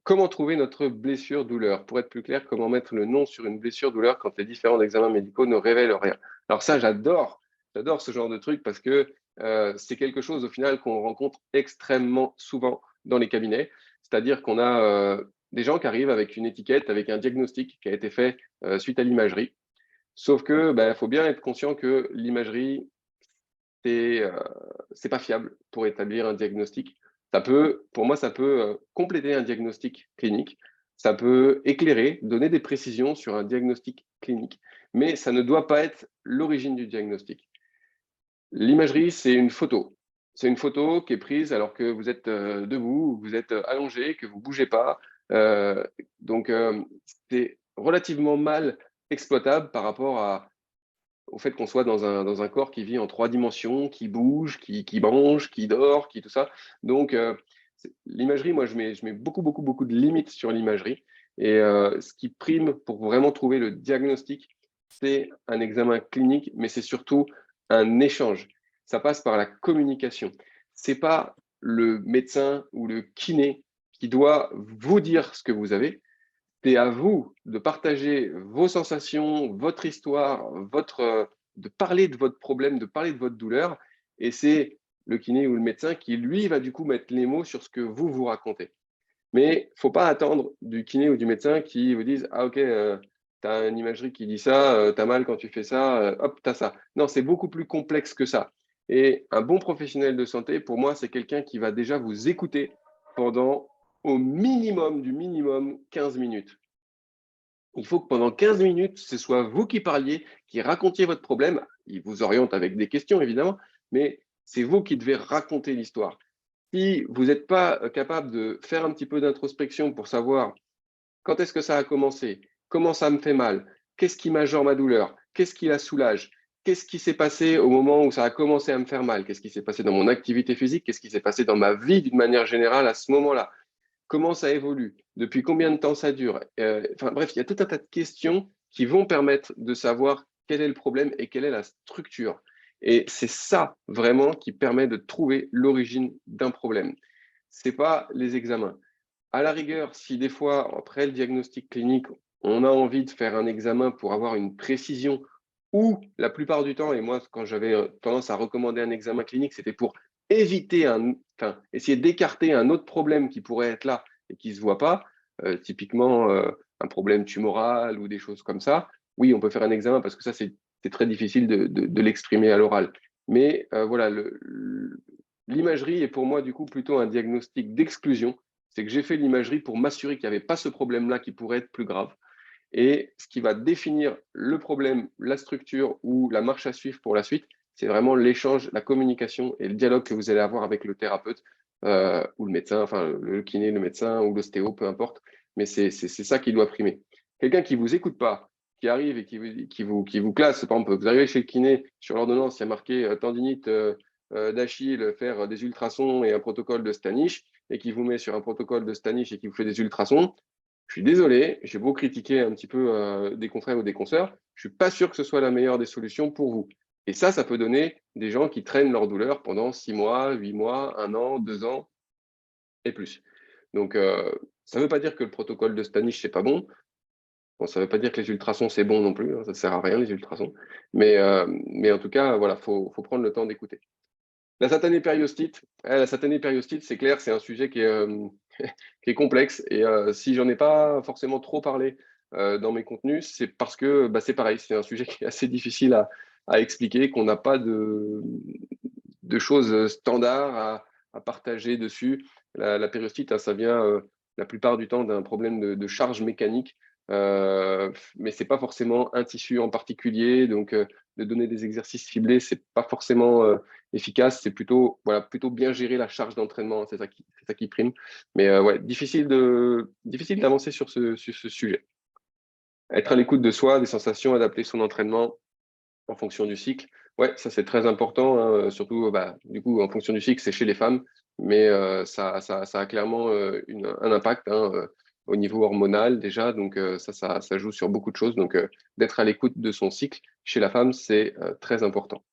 Comment trouver notre blessure-douleur? Pour être plus clair, comment mettre le nom sur une blessure-douleur quand les différents examens médicaux ne révèlent rien? Alors ça, j'adore ce genre de truc parce que c'est quelque chose au final qu'on rencontre extrêmement souvent dans les cabinets. C'est-à-dire qu'on a des gens qui arrivent avec une étiquette, avec un diagnostic qui a été fait suite à l'imagerie. Sauf que faut bien être conscient que l'imagerie, c'est pas fiable pour établir un diagnostic. Pour moi, ça peut compléter un diagnostic clinique. Ça peut éclairer, donner des précisions sur un diagnostic clinique, mais ça ne doit pas être l'origine du diagnostic. L'imagerie, c'est une photo. C'est une photo qui est prise alors que vous êtes debout, vous êtes allongé, que vous bougez pas. Donc, c'est relativement mal exploitable par rapport au fait qu'on soit dans un corps qui vit en 3 dimensions, qui bouge, qui mange, qui dort, qui tout ça. Donc, l'imagerie, moi, je mets beaucoup, beaucoup, beaucoup de limites sur l'imagerie. Et ce qui prime pour vraiment trouver le diagnostic, c'est un examen clinique, mais c'est surtout un échange. Ça passe par la communication. C'est pas le médecin ou le kiné qui doit vous dire ce que vous avez, c'est à vous de partager vos sensations, votre histoire, de parler de votre problème, de parler de votre douleur. Et c'est le kiné ou le médecin qui, lui, va du coup mettre les mots sur ce que vous vous racontez. Mais il ne faut pas attendre du kiné ou du médecin qui vous dise « Ah ok, tu as une imagerie qui dit ça, tu as mal quand tu fais ça, hop, tu as ça ». Non, c'est beaucoup plus complexe que ça. Et un bon professionnel de santé, pour moi, c'est quelqu'un qui va déjà vous écouter pendant au minimum du minimum 15 minutes. Il faut que pendant 15 minutes, ce soit vous qui parliez, qui racontiez votre problème. Il vous oriente avec des questions, évidemment, mais c'est vous qui devez raconter l'histoire. Si vous n'êtes pas capable de faire un petit peu d'introspection pour savoir quand est-ce que ça a commencé, comment ça me fait mal, qu'est-ce qui majore ma douleur, qu'est-ce qui la soulage, qu'est-ce qui s'est passé au moment où ça a commencé à me faire mal, qu'est-ce qui s'est passé dans mon activité physique, qu'est-ce qui s'est passé dans ma vie d'une manière générale à ce moment-là, comment ça évolue, depuis combien de temps ça dure. Enfin bref, il y a tout un tas de questions qui vont permettre de savoir quel est le problème et quelle est la structure. Et c'est ça vraiment qui permet de trouver l'origine d'un problème. Ce n'est pas les examens. À la rigueur, si des fois, après le diagnostic clinique, on a envie de faire un examen pour avoir une précision, ou la plupart du temps, et moi, quand j'avais tendance à recommander un examen clinique, c'était pour éviter essayer d'écarter un autre problème qui pourrait être là et qui ne se voit pas, typiquement un problème tumoral ou des choses comme ça. Oui, on peut faire un examen parce que ça, c'est très difficile de l'exprimer à l'oral. Mais voilà, l'imagerie est pour moi du coup plutôt un diagnostic d'exclusion. C'est que j'ai fait l'imagerie pour m'assurer qu'il n'y avait pas ce problème-là qui pourrait être plus grave. Et ce qui va définir le problème, la structure ou la marche à suivre pour la suite, c'est vraiment l'échange, la communication et le dialogue que vous allez avoir avec le thérapeute ou le médecin, enfin le kiné, le médecin ou l'ostéo, peu importe. Mais c'est ça qui doit primer. Quelqu'un qui ne vous écoute pas, qui arrive et qui vous classe, par exemple, vous arrivez chez le kiné, sur l'ordonnance, il y a marqué tendinite d'Achille, faire des ultrasons et un protocole de Stanich, et qui vous met sur un protocole de Stanich et qui vous fait des ultrasons, je suis désolé, j'ai beau critiquer un petit peu des confrères ou des consoeurs, je ne suis pas sûr que ce soit la meilleure des solutions pour vous. Et ça peut donner des gens qui traînent leur douleur pendant 6 mois, 8 mois, 1 an, 2 ans et plus. Donc, ça ne veut pas dire que le protocole de Stanich, c'est pas bon. Bon, ça ne veut pas dire que les ultrasons, c'est bon non plus. Hein, ça ne sert à rien, les ultrasons. Mais en tout cas, voilà, faut prendre le temps d'écouter. La satanée périostite, la satanée périostite, c'est clair, c'est un sujet qui est, qui est complexe. Et si j'en ai pas forcément trop parlé dans mes contenus, c'est parce que c'est pareil, c'est un sujet qui est assez difficile à expliquer, qu'on n'a pas de choses standards à partager dessus. La périostite, hein, ça vient la plupart du temps d'un problème de charge mécanique, mais c'est pas forcément un tissu en particulier. Donc, de donner des exercices ciblés, c'est pas forcément efficace. C'est plutôt, voilà, plutôt bien gérer la charge d'entraînement. Hein, c'est ça qui prime. Mais ouais, difficile d'avancer sur ce sujet. Être à l'écoute de soi, des sensations, adapter son entraînement en fonction du cycle. Ouais, ça c'est très important, hein, surtout du coup en fonction du cycle, c'est chez les femmes, mais ça a clairement un impact hein, au niveau hormonal déjà, donc ça joue sur beaucoup de choses. Donc d'être à l'écoute de son cycle chez la femme, c'est très important.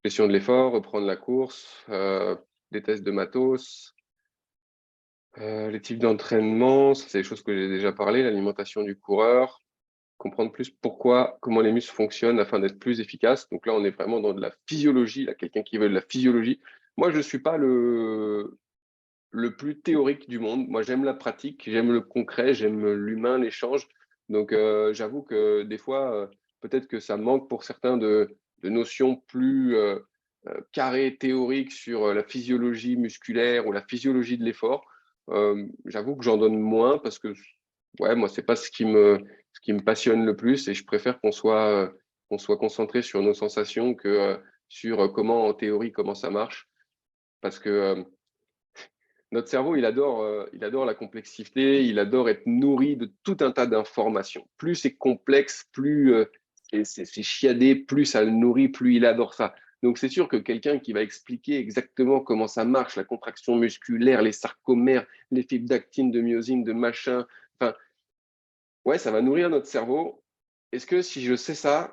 Gestion de l'effort, reprendre la course, des tests de matos, les types d'entraînement, ça c'est des choses que j'ai déjà parlé, l'alimentation du coureur, comprendre plus pourquoi, comment les muscles fonctionnent afin d'être plus efficaces. Donc là, on est vraiment dans de la physiologie, là, quelqu'un qui veut de la physiologie. Moi, je ne suis pas le plus théorique du monde. Moi, j'aime la pratique, j'aime le concret, j'aime l'humain, l'échange. Donc, j'avoue que des fois, peut-être que ça manque pour certains de notions plus carrées, théoriques sur la physiologie musculaire ou la physiologie de l'effort. J'avoue que j'en donne moins parce que, ouais, moi, c'est pas ce qui me passionne le plus et je préfère qu'on soit concentré sur nos sensations que sur comment, en théorie, comment ça marche. Parce que notre cerveau, il adore la complexité, il adore être nourri de tout un tas d'informations. Plus c'est complexe, plus c'est chiadé, plus ça le nourrit, plus il adore ça. Donc c'est sûr que quelqu'un qui va expliquer exactement comment ça marche, la contraction musculaire, les sarcomères, les fibres d'actine, de myosine, de machin, enfin, ouais, ça va nourrir notre cerveau. Est-ce que si je sais ça,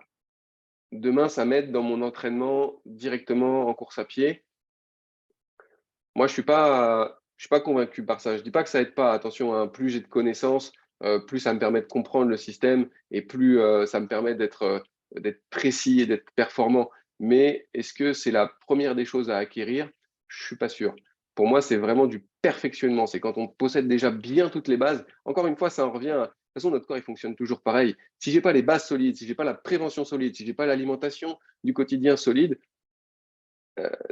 demain, ça m'aide dans mon entraînement directement en course à pied? Moi, je suis pas convaincu par ça. Je dis pas que ça aide pas. Attention, hein, plus j'ai de connaissances, plus ça me permet de comprendre le système et plus ça me permet d'être précis et d'être performant. Mais est-ce que c'est la première des choses à acquérir? Je ne suis pas sûr. Pour moi, c'est vraiment du perfectionnement. C'est quand on possède déjà bien toutes les bases. Encore une fois, ça en revient à… De toute façon, notre corps, il fonctionne toujours pareil. Si je n'ai pas les bases solides, si je n'ai pas la prévention solide, si je n'ai pas l'alimentation du quotidien solide,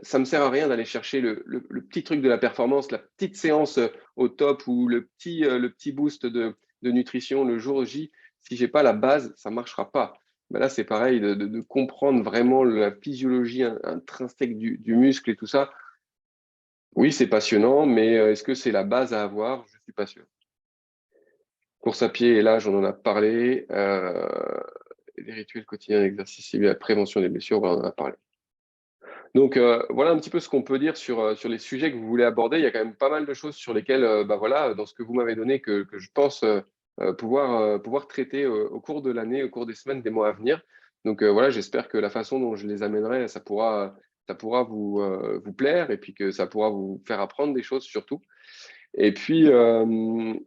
ça ne me sert à rien d'aller chercher le petit truc de la performance, la petite séance au top ou le petit boost de nutrition le jour J. Si je n'ai pas la base, ça ne marchera pas. Ben là, c'est pareil, de comprendre vraiment la physiologie intrinsèque du muscle et tout ça. Oui, c'est passionnant, mais est-ce que c'est la base à avoir? Je ne suis pas sûr. Course à pied, et là, j'en a parlé. Les rituels quotidiens d'exercice et la prévention des blessures, on en a parlé. Donc, voilà un petit peu ce qu'on peut dire sur les sujets que vous voulez aborder. Il y a quand même pas mal de choses sur lesquelles, voilà, dans ce que vous m'avez donné, que je pense pouvoir traiter au cours de l'année, au cours des semaines, des mois à venir. Donc, voilà, j'espère que la façon dont je les amènerai, ça pourra vous plaire et puis que ça pourra vous faire apprendre des choses surtout. Et puis,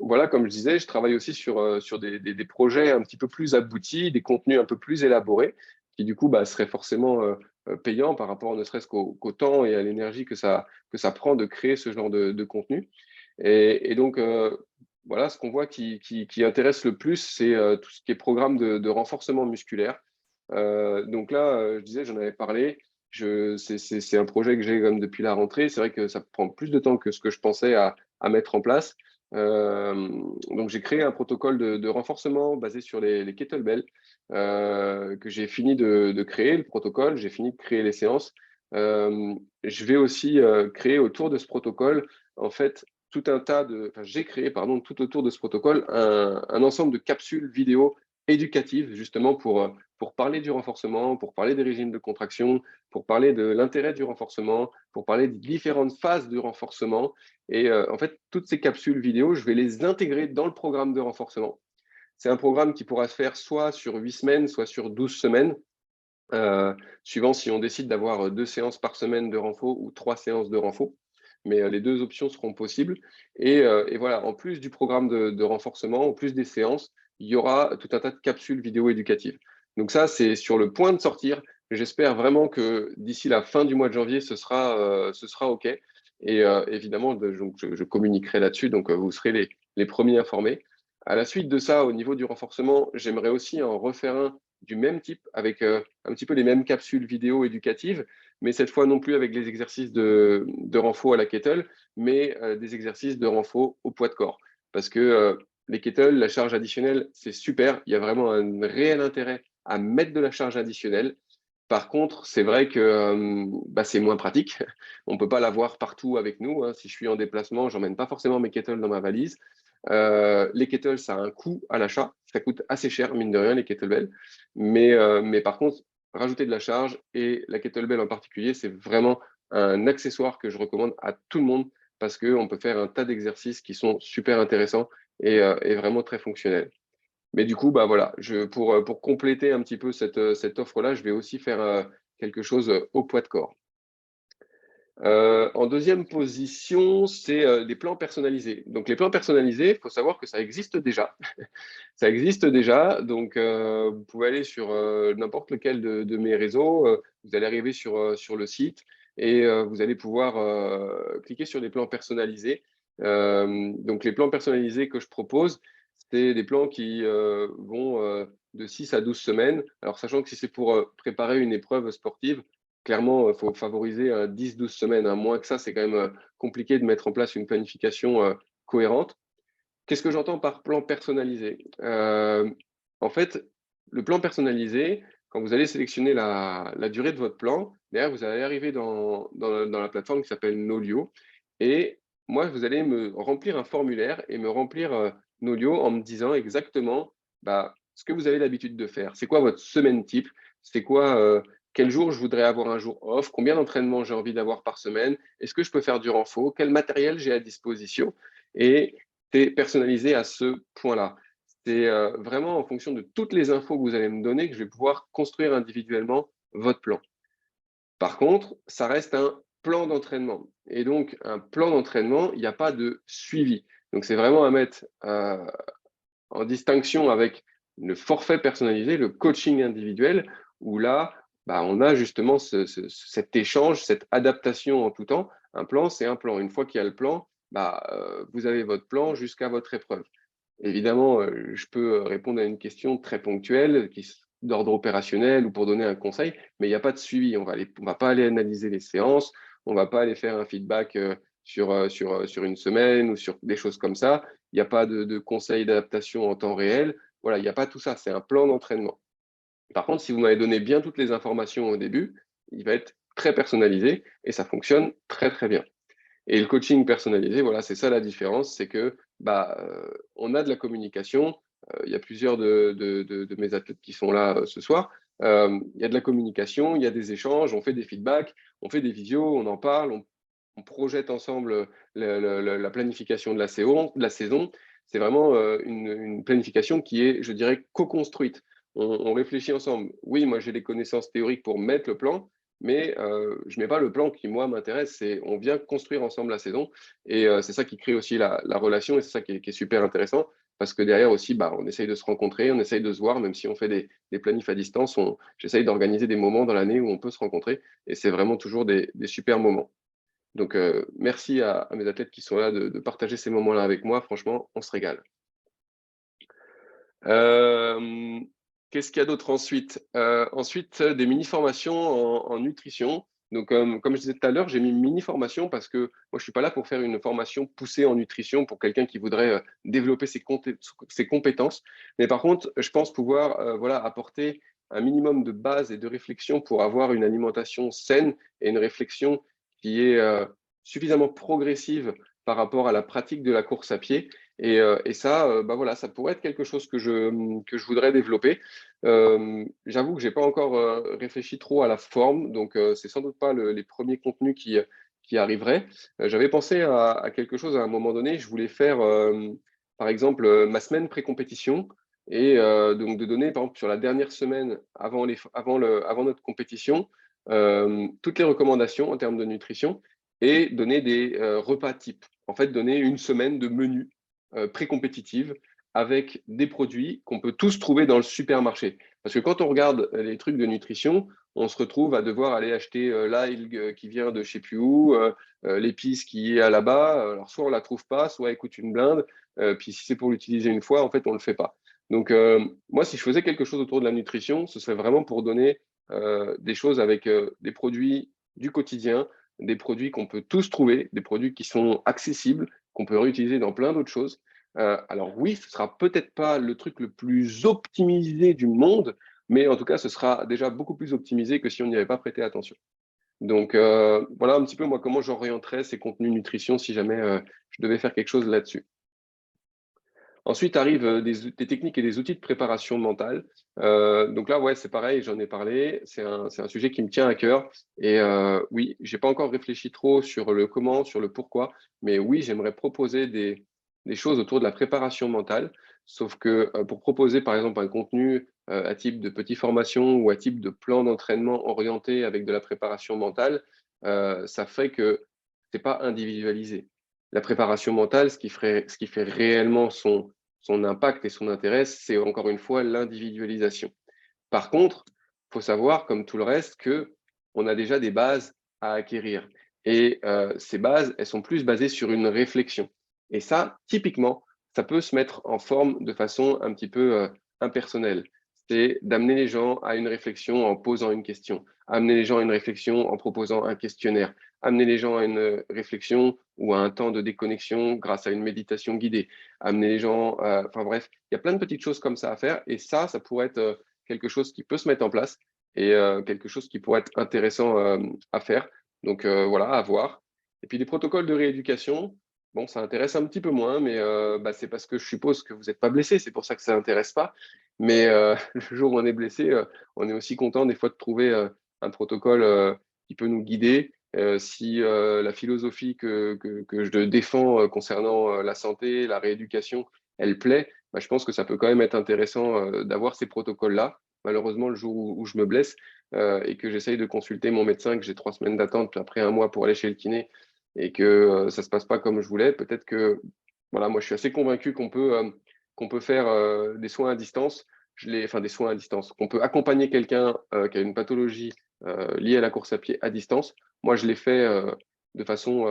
voilà, comme je disais, je travaille aussi sur des projets un petit peu plus aboutis, des contenus un peu plus élaborés, qui du coup seraient forcément payants par rapport ne serait-ce qu'au temps et à l'énergie que ça prend de créer ce genre de contenu. Et donc, voilà, ce qu'on voit qui intéresse le plus, c'est tout ce qui est programme de renforcement musculaire. Donc là, je disais, j'en avais parlé. C'est un projet que j'ai comme depuis la rentrée. C'est vrai que ça prend plus de temps que ce que je pensais à mettre en place. Donc j'ai créé un protocole de renforcement basé sur les kettlebells que j'ai fini de créer, le protocole, j'ai fini de créer les séances. Je vais aussi créer autour de ce protocole, en fait, j'ai créé, pardon, tout autour de ce protocole, un ensemble de capsules vidéo éducatives, justement pour parler du renforcement, pour parler des régimes de contraction, pour parler de l'intérêt du renforcement, pour parler des différentes phases du renforcement. Et en fait, toutes ces capsules vidéo, je vais les intégrer dans le programme de renforcement. C'est un programme qui pourra se faire soit sur 8 semaines, soit sur 12 semaines, suivant si on décide d'avoir 2 séances par semaine de renfo ou 3 séances de renfo. Mais les deux options seront possibles. Et voilà, en plus du programme de renforcement, en plus des séances, il y aura tout un tas de capsules vidéo éducatives. Donc ça, c'est sur le point de sortir. J'espère vraiment que d'ici la fin du mois de janvier, ce sera OK. Et évidemment, donc, je communiquerai là-dessus, donc vous serez les premiers informés. À la suite de ça, au niveau du renforcement, j'aimerais aussi en refaire un du même type, avec un petit peu les mêmes capsules vidéo éducatives, mais cette fois non plus avec les exercices de renfo à la kettle, mais des exercices de renfo au poids de corps. Parce que les kettles, la charge additionnelle, c'est super. Il y a vraiment un réel intérêt à mettre de la charge additionnelle. Par contre, c'est vrai que c'est moins pratique. On ne peut pas l'avoir partout avec nous, hein. Si je suis en déplacement, je n'emmène pas forcément mes kettles dans ma valise. Les kettles, ça a un coût à l'achat. Ça coûte assez cher, mine de rien, les kettlebells. Mais par contre, rajouter de la charge et la kettlebell en particulier, c'est vraiment un accessoire que je recommande à tout le monde parce qu'on peut faire un tas d'exercices qui sont super intéressants et vraiment très fonctionnels. Mais du coup, voilà, pour compléter un petit peu cette offre-là, je vais aussi faire quelque chose au poids de corps. En deuxième position, c'est des plans personnalisés. Donc les plans personnalisés, il faut savoir que ça existe déjà. Ça existe déjà, donc vous pouvez aller sur n'importe lequel de mes réseaux, vous allez arriver sur le site et vous allez pouvoir cliquer sur des plans personnalisés. Donc les plans personnalisés que je propose, c'est des plans qui vont de 6 à 12 semaines. Alors sachant que si c'est pour préparer une épreuve sportive, clairement, il faut favoriser 10-12 semaines, hein. Moins que ça, c'est quand même compliqué de mettre en place une planification cohérente. Qu'est-ce que j'entends par plan personnalisé? En fait, le plan personnalisé, quand vous allez sélectionner la durée de votre plan, derrière, vous allez arriver dans la plateforme qui s'appelle Nolio. Et moi, vous allez me remplir un formulaire et me remplir Nolio en me disant exactement ce que vous avez l'habitude de faire. C'est quoi votre semaine type? C'est quoi, quel jour je voudrais avoir un jour off? Combien d'entraînements j'ai envie d'avoir par semaine? Est-ce que je peux faire du renfo? Quel matériel j'ai à disposition? Et c'est personnalisé à ce point-là. C'est vraiment en fonction de toutes les infos que vous allez me donner que je vais pouvoir construire individuellement votre plan. Par contre, ça reste un plan d'entraînement. Et donc, un plan d'entraînement, il n'y a pas de suivi. Donc, c'est vraiment à mettre en distinction avec le forfait personnalisé, le coaching individuel, où là, bah, on a justement cet échange, cette adaptation en tout temps. Un plan, c'est un plan. Une fois qu'il y a le plan, bah, vous avez votre plan jusqu'à votre épreuve. Évidemment, je peux répondre à une question très ponctuelle d'ordre opérationnel ou pour donner un conseil, mais il n'y a pas de suivi. On va pas aller analyser les séances, on ne va pas aller faire un feedback sur une semaine ou sur des choses comme ça. Il n'y a pas de conseil d'adaptation en temps réel. Voilà, il n'y a pas tout ça. C'est un plan d'entraînement. Par contre, si vous m'avez donné bien toutes les informations au début, il va être très personnalisé et ça fonctionne très, très bien. Et le coaching personnalisé, voilà, c'est ça la différence, c'est que on a de la communication. Il y a plusieurs de mes athlètes qui sont là ce soir. Il y a de la communication, il y a des échanges, on fait des feedbacks, on fait des visios, on en parle, on projette ensemble la planification de la saison. C'est vraiment une planification qui est, je dirais, co-construite. On réfléchit ensemble. Oui, moi j'ai les connaissances théoriques pour mettre le plan, mais je ne mets pas le plan qui, moi, m'intéresse. On vient construire ensemble la saison. Et c'est ça qui crée aussi la relation et c'est ça qui est super intéressant parce que derrière aussi, bah, on essaye de se rencontrer, on essaye de se voir, même si on fait des planifs à distance, j'essaye d'organiser des moments dans l'année où on peut se rencontrer et c'est vraiment toujours des super moments. Donc, merci à mes athlètes qui sont là de partager ces moments-là avec moi. Franchement, on se régale. Qu'est-ce qu'il y a d'autre ensuite? Ensuite, des mini-formations en nutrition. Donc, comme je disais tout à l'heure, j'ai mis une mini-formation parce que moi, je ne suis pas là pour faire une formation poussée en nutrition pour quelqu'un qui voudrait développer ses compétences. Mais par contre, je pense pouvoir voilà, apporter un minimum de base et de réflexion pour avoir une alimentation saine et une réflexion qui est suffisamment progressive par rapport à la pratique de la course à pied. Et ça, bah voilà, ça pourrait être quelque chose que je voudrais développer. J'avoue que je n'ai pas encore réfléchi trop à la forme, donc c'est sans doute pas les premiers contenus qui arriveraient. J'avais pensé à quelque chose à un moment donné. Je voulais faire, par exemple, ma semaine pré-compétition et donc de donner, par exemple, sur la dernière semaine avant notre compétition, toutes les recommandations en termes de nutrition et donner des repas types. En fait, donner une semaine de menu pré-compétitive avec des produits qu'on peut tous trouver dans le supermarché. Parce que quand on regarde les trucs de nutrition, on se retrouve à devoir aller acheter l'ail qui vient de je sais plus où, l'épice qui est là-bas. Alors soit on la trouve pas, soit elle coûte une blinde. Puis si c'est pour l'utiliser une fois, en fait, on le fait pas. Donc moi, si je faisais quelque chose autour de la nutrition, ce serait vraiment pour donner des choses avec des produits du quotidien, des produits qu'on peut tous trouver, des produits qui sont accessibles, qu'on peut réutiliser dans plein d'autres choses. Alors oui, ce sera peut-être pas le truc le plus optimisé du monde, mais en tout cas, ce sera déjà beaucoup plus optimisé que si on n'y avait pas prêté attention. Donc voilà un petit peu moi comment j'orienterais ces contenus nutrition si jamais je devais faire quelque chose là-dessus. Ensuite arrivent des techniques et des outils de préparation mentale. Donc là, ouais, c'est pareil, j'en ai parlé. C'est un sujet qui me tient à cœur. Et oui, j'ai pas encore réfléchi trop sur le comment, sur le pourquoi, mais oui, j'aimerais proposer des choses autour de la préparation mentale. Sauf que pour proposer, par exemple, un contenu à type de petite formation ou à type de plan d'entraînement orienté avec de la préparation mentale, ça fait que c'est pas individualisé. La préparation mentale, ce qui fait réellement son impact et son intérêt, c'est encore une fois l'individualisation. Par contre, il faut savoir, comme tout le reste, qu'on a déjà des bases à acquérir. Et ces bases, elles sont plus basées sur une réflexion. Et ça, typiquement, ça peut se mettre en forme de façon un petit peu impersonnelle. C'est d'amener les gens à une réflexion en posant une question, amener les gens à une réflexion en proposant un questionnaire, amener les gens à une réflexion ou à un temps de déconnexion grâce à une méditation guidée, amener les gens, enfin bref, il y a plein de petites choses comme ça à faire. Et ça pourrait être quelque chose qui peut se mettre en place et quelque chose qui pourrait être intéressant à faire. Donc voilà, à voir. Et puis les protocoles de rééducation, bon, ça intéresse un petit peu moins, mais c'est parce que je suppose que vous n'êtes pas blessé, c'est pour ça que ça n'intéresse pas. Mais le jour où on est blessé, on est aussi content des fois de trouver un protocole qui peut nous guider. Si la philosophie que je défends concernant la santé, la rééducation, elle plaît, je pense que ça peut quand même être intéressant d'avoir ces protocoles-là. Malheureusement, le jour où je me blesse et que j'essaye de consulter mon médecin, que j'ai 3 semaines d'attente, puis après un mois pour aller chez le kiné, et que ça ne se passe pas comme je voulais, peut-être que, voilà, moi je suis assez convaincu qu'on peut qu'on peut faire des soins à distance, des soins à distance, qu'on peut accompagner quelqu'un qui a une pathologie liée à la course à pied à distance. Moi, je l'ai fait de façon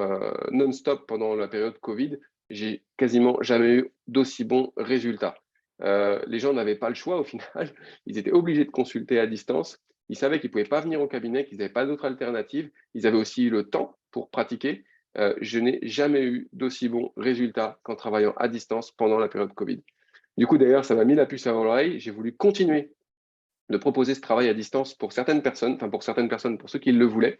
non-stop pendant la période Covid. J'ai quasiment jamais eu d'aussi bons résultats. Les gens n'avaient pas le choix au final. Ils étaient obligés de consulter à distance. Ils savaient qu'ils ne pouvaient pas venir au cabinet, qu'ils n'avaient pas d'autre alternative. Ils avaient aussi eu le temps pour pratiquer. Je n'ai jamais eu d'aussi bons résultats qu'en travaillant à distance pendant la période Covid. Du coup, d'ailleurs, ça m'a mis la puce à l'oreille. J'ai voulu continuer de proposer ce travail à distance pour certaines personnes, pour ceux qui le voulaient.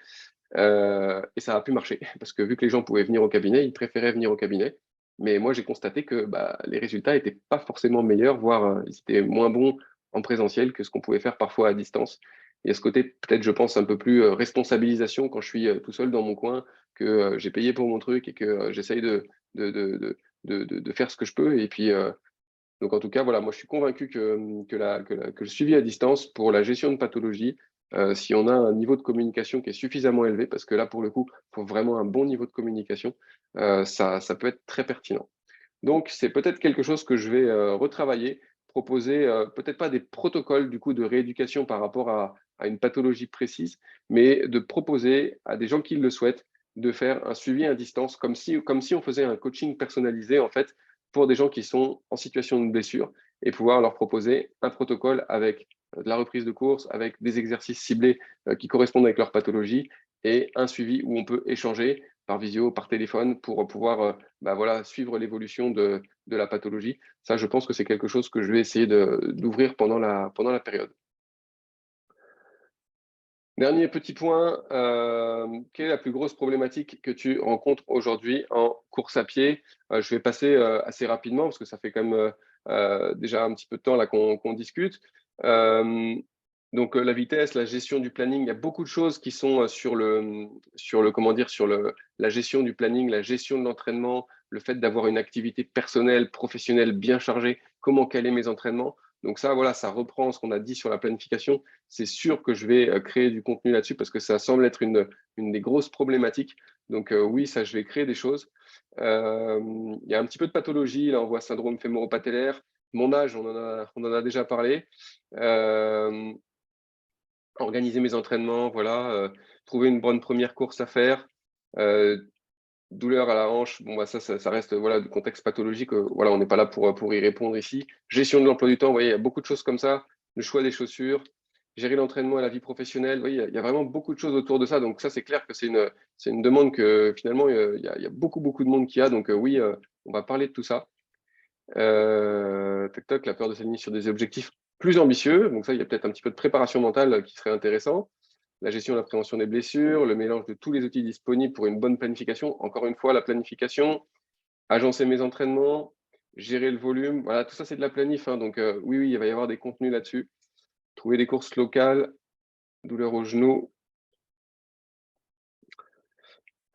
Et ça a pu marcher, parce que vu que les gens pouvaient venir au cabinet, ils préféraient venir au cabinet. Mais moi, j'ai constaté que les résultats n'étaient pas forcément meilleurs, voire ils étaient moins bons en présentiel que ce qu'on pouvait faire parfois à distance. Il y a ce côté, peut-être, je pense, un peu plus responsabilisation quand je suis tout seul dans mon coin, que j'ai payé pour mon truc et que j'essaye de faire ce que je peux. Et puis, donc, en tout cas, voilà, moi, je suis convaincu que le suivi à distance pour la gestion de pathologie, si on a un niveau de communication qui est suffisamment élevé, parce que là, pour le coup, il faut vraiment un bon niveau de communication, ça peut être très pertinent. Donc, c'est peut-être quelque chose que je vais retravailler, proposer peut-être pas des protocoles du coup de rééducation par rapport à une pathologie précise, mais de proposer à des gens qui le souhaitent de faire un suivi à distance, comme si on faisait un coaching personnalisé en fait pour des gens qui sont en situation de blessure et pouvoir leur proposer un protocole avec de la reprise de course, avec des exercices ciblés qui correspondent avec leur pathologie et un suivi où on peut échanger par visio, par téléphone pour pouvoir suivre l'évolution de la pathologie. Ça, je pense que c'est quelque chose que je vais essayer d'ouvrir pendant la période. Dernier petit point, quelle est la plus grosse problématique que tu rencontres aujourd'hui en course à pied? Je vais passer assez rapidement parce que ça fait quand même déjà un petit peu de temps là qu'on discute. Donc la vitesse, la gestion du planning, il y a beaucoup de choses qui sont la gestion du planning, la gestion de l'entraînement, le fait d'avoir une activité personnelle, professionnelle bien chargée, comment caler mes entraînements. Donc ça, voilà, ça reprend ce qu'on a dit sur la planification. C'est sûr que je vais créer du contenu là-dessus parce que ça semble être une des grosses problématiques. Donc oui, ça, je vais créer des choses. Il y a un petit peu de pathologie. Là, on voit syndrome fémoro-patellaire. Mon âge, on en a déjà parlé. Organiser mes entraînements, voilà, trouver une bonne première course à faire. Douleur à la hanche, bon, ça reste voilà, du contexte pathologique. Voilà, on n'est pas là pour y répondre ici. Gestion de l'emploi du temps, vous voyez, il y a beaucoup de choses comme ça. Le choix des chaussures, gérer l'entraînement et la vie professionnelle. Vous voyez, il y a vraiment beaucoup de choses autour de ça. Donc ça, c'est clair que c'est une demande que finalement, il y a beaucoup, beaucoup de monde qui a. Donc oui, on va parler de tout ça. Toc, toc, la peur de s'aligner sur des objectifs plus ambitieux. Donc ça, il y a peut-être un petit peu de préparation mentale qui serait intéressant. La gestion et la prévention des blessures, le mélange de tous les outils disponibles pour une bonne planification. Encore une fois, la planification, agencer mes entraînements, gérer le volume. Voilà, tout ça, c'est de la planif. Hein. Donc oui, il va y avoir des contenus là-dessus. Trouver des courses locales, douleur au genou.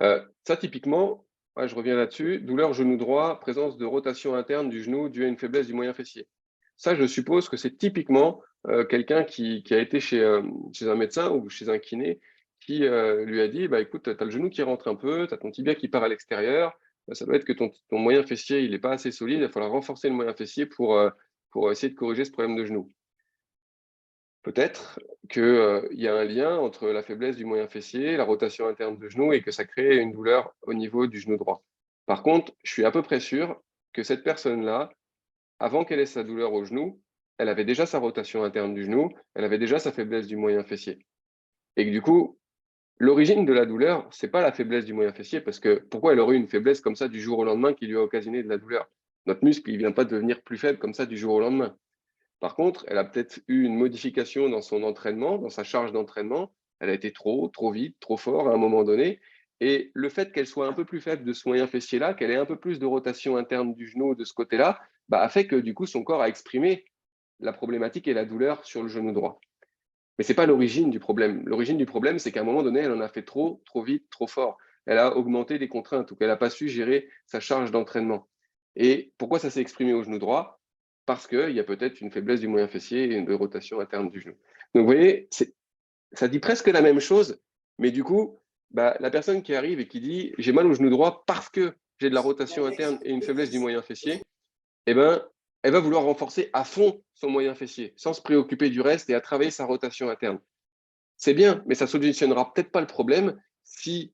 Ça, typiquement, je reviens là-dessus. Douleur genou droit, présence de rotation interne du genou due à une faiblesse du moyen fessier. Ça, je suppose que c'est typiquement quelqu'un qui a été chez un médecin ou chez un kiné qui lui a dit, écoute, tu as le genou qui rentre un peu, tu as ton tibia qui part à l'extérieur, ça doit être que ton moyen fessier, il n'est pas assez solide, il va falloir renforcer le moyen fessier pour essayer de corriger ce problème de genou. Peut-être qu'il y a un lien entre la faiblesse du moyen fessier, la rotation interne du genou et que ça crée une douleur au niveau du genou droit. Par contre, je suis à peu près sûr que cette personne-là, avant qu'elle ait sa douleur au genou, elle avait déjà sa rotation interne du genou, elle avait déjà sa faiblesse du moyen fessier. Et que du coup, l'origine de la douleur, c'est pas la faiblesse du moyen fessier, parce que pourquoi elle aurait eu une faiblesse comme ça du jour au lendemain qui lui a occasionné de la douleur? Notre muscle, il vient pas devenir plus faible comme ça du jour au lendemain. Par contre, elle a peut-être eu une modification dans son entraînement, dans sa charge d'entraînement. Elle a été trop vite, trop fort à un moment donné. Et le fait qu'elle soit un peu plus faible de ce moyen fessier-là, qu'elle ait un peu plus de rotation interne du genou de ce côté-là, a fait que du coup, son corps a exprimé la problématique et la douleur sur le genou droit. Mais ce n'est pas l'origine du problème. L'origine du problème, c'est qu'à un moment donné, elle en a fait trop vite, trop fort. Elle a augmenté les contraintes ou qu'elle n'a pas su gérer sa charge d'entraînement. Et pourquoi ça s'est exprimé au genou droit? Parce qu'il y a peut-être une faiblesse du moyen fessier et une rotation interne du genou. Donc, vous voyez, ça dit presque la même chose, mais du coup, la personne qui arrive et qui dit « j'ai mal au genou droit parce que j'ai de la rotation interne et une faiblesse du moyen fessier », eh ben, elle va vouloir renforcer à fond son moyen fessier, sans se préoccuper du reste et à travailler sa rotation interne. C'est bien, mais ça ne solutionnera peut-être pas le problème si,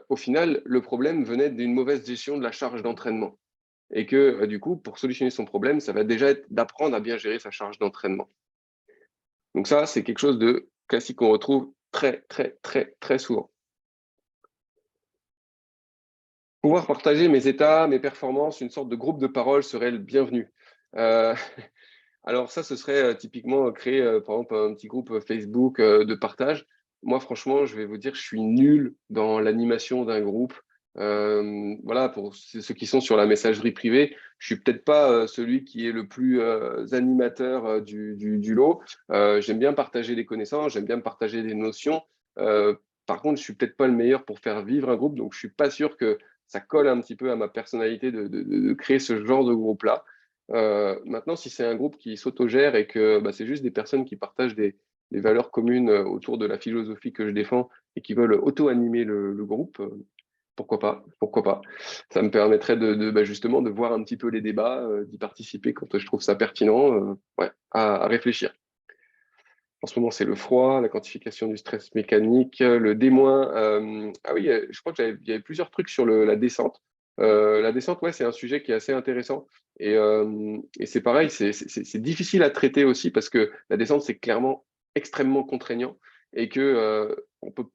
au final, le problème venait d'une mauvaise gestion de la charge d'entraînement. Et que, du coup, pour solutionner son problème, ça va déjà être d'apprendre à bien gérer sa charge d'entraînement. Donc ça, c'est quelque chose de classique qu'on retrouve très, très, très, très souvent. Pouvoir partager mes états, mes performances, une sorte de groupe de parole serait le bienvenu. Alors ça, ce serait typiquement créer, par exemple, un petit groupe Facebook de partage. Moi, franchement, je vais vous dire, je suis nul dans l'animation d'un groupe. Voilà, pour ceux qui sont sur la messagerie privée, je suis peut-être pas celui qui est le plus animateur du lot. J'aime bien partager des connaissances, j'aime bien partager des notions. Par contre, je suis peut-être pas le meilleur pour faire vivre un groupe, donc je suis pas sûr que ça colle un petit peu à ma personnalité de créer ce genre de groupe-là. Maintenant, si c'est un groupe qui s'autogère et que c'est juste des personnes qui partagent des valeurs communes autour de la philosophie que je défends et qui veulent auto-animer le groupe, pourquoi pas, pourquoi pas. Ça me permettrait justement de voir un petit peu les débats, d'y participer quand je trouve ça pertinent, ouais, à réfléchir. En ce moment, c'est le froid, la quantification du stress mécanique, le D-. Ah oui, je crois qu'il y avait plusieurs trucs sur la descente. La descente, ouais, c'est un sujet qui est assez intéressant. Et c'est pareil, c'est difficile à traiter aussi parce que la descente, c'est clairement extrêmement contraignant et que on peut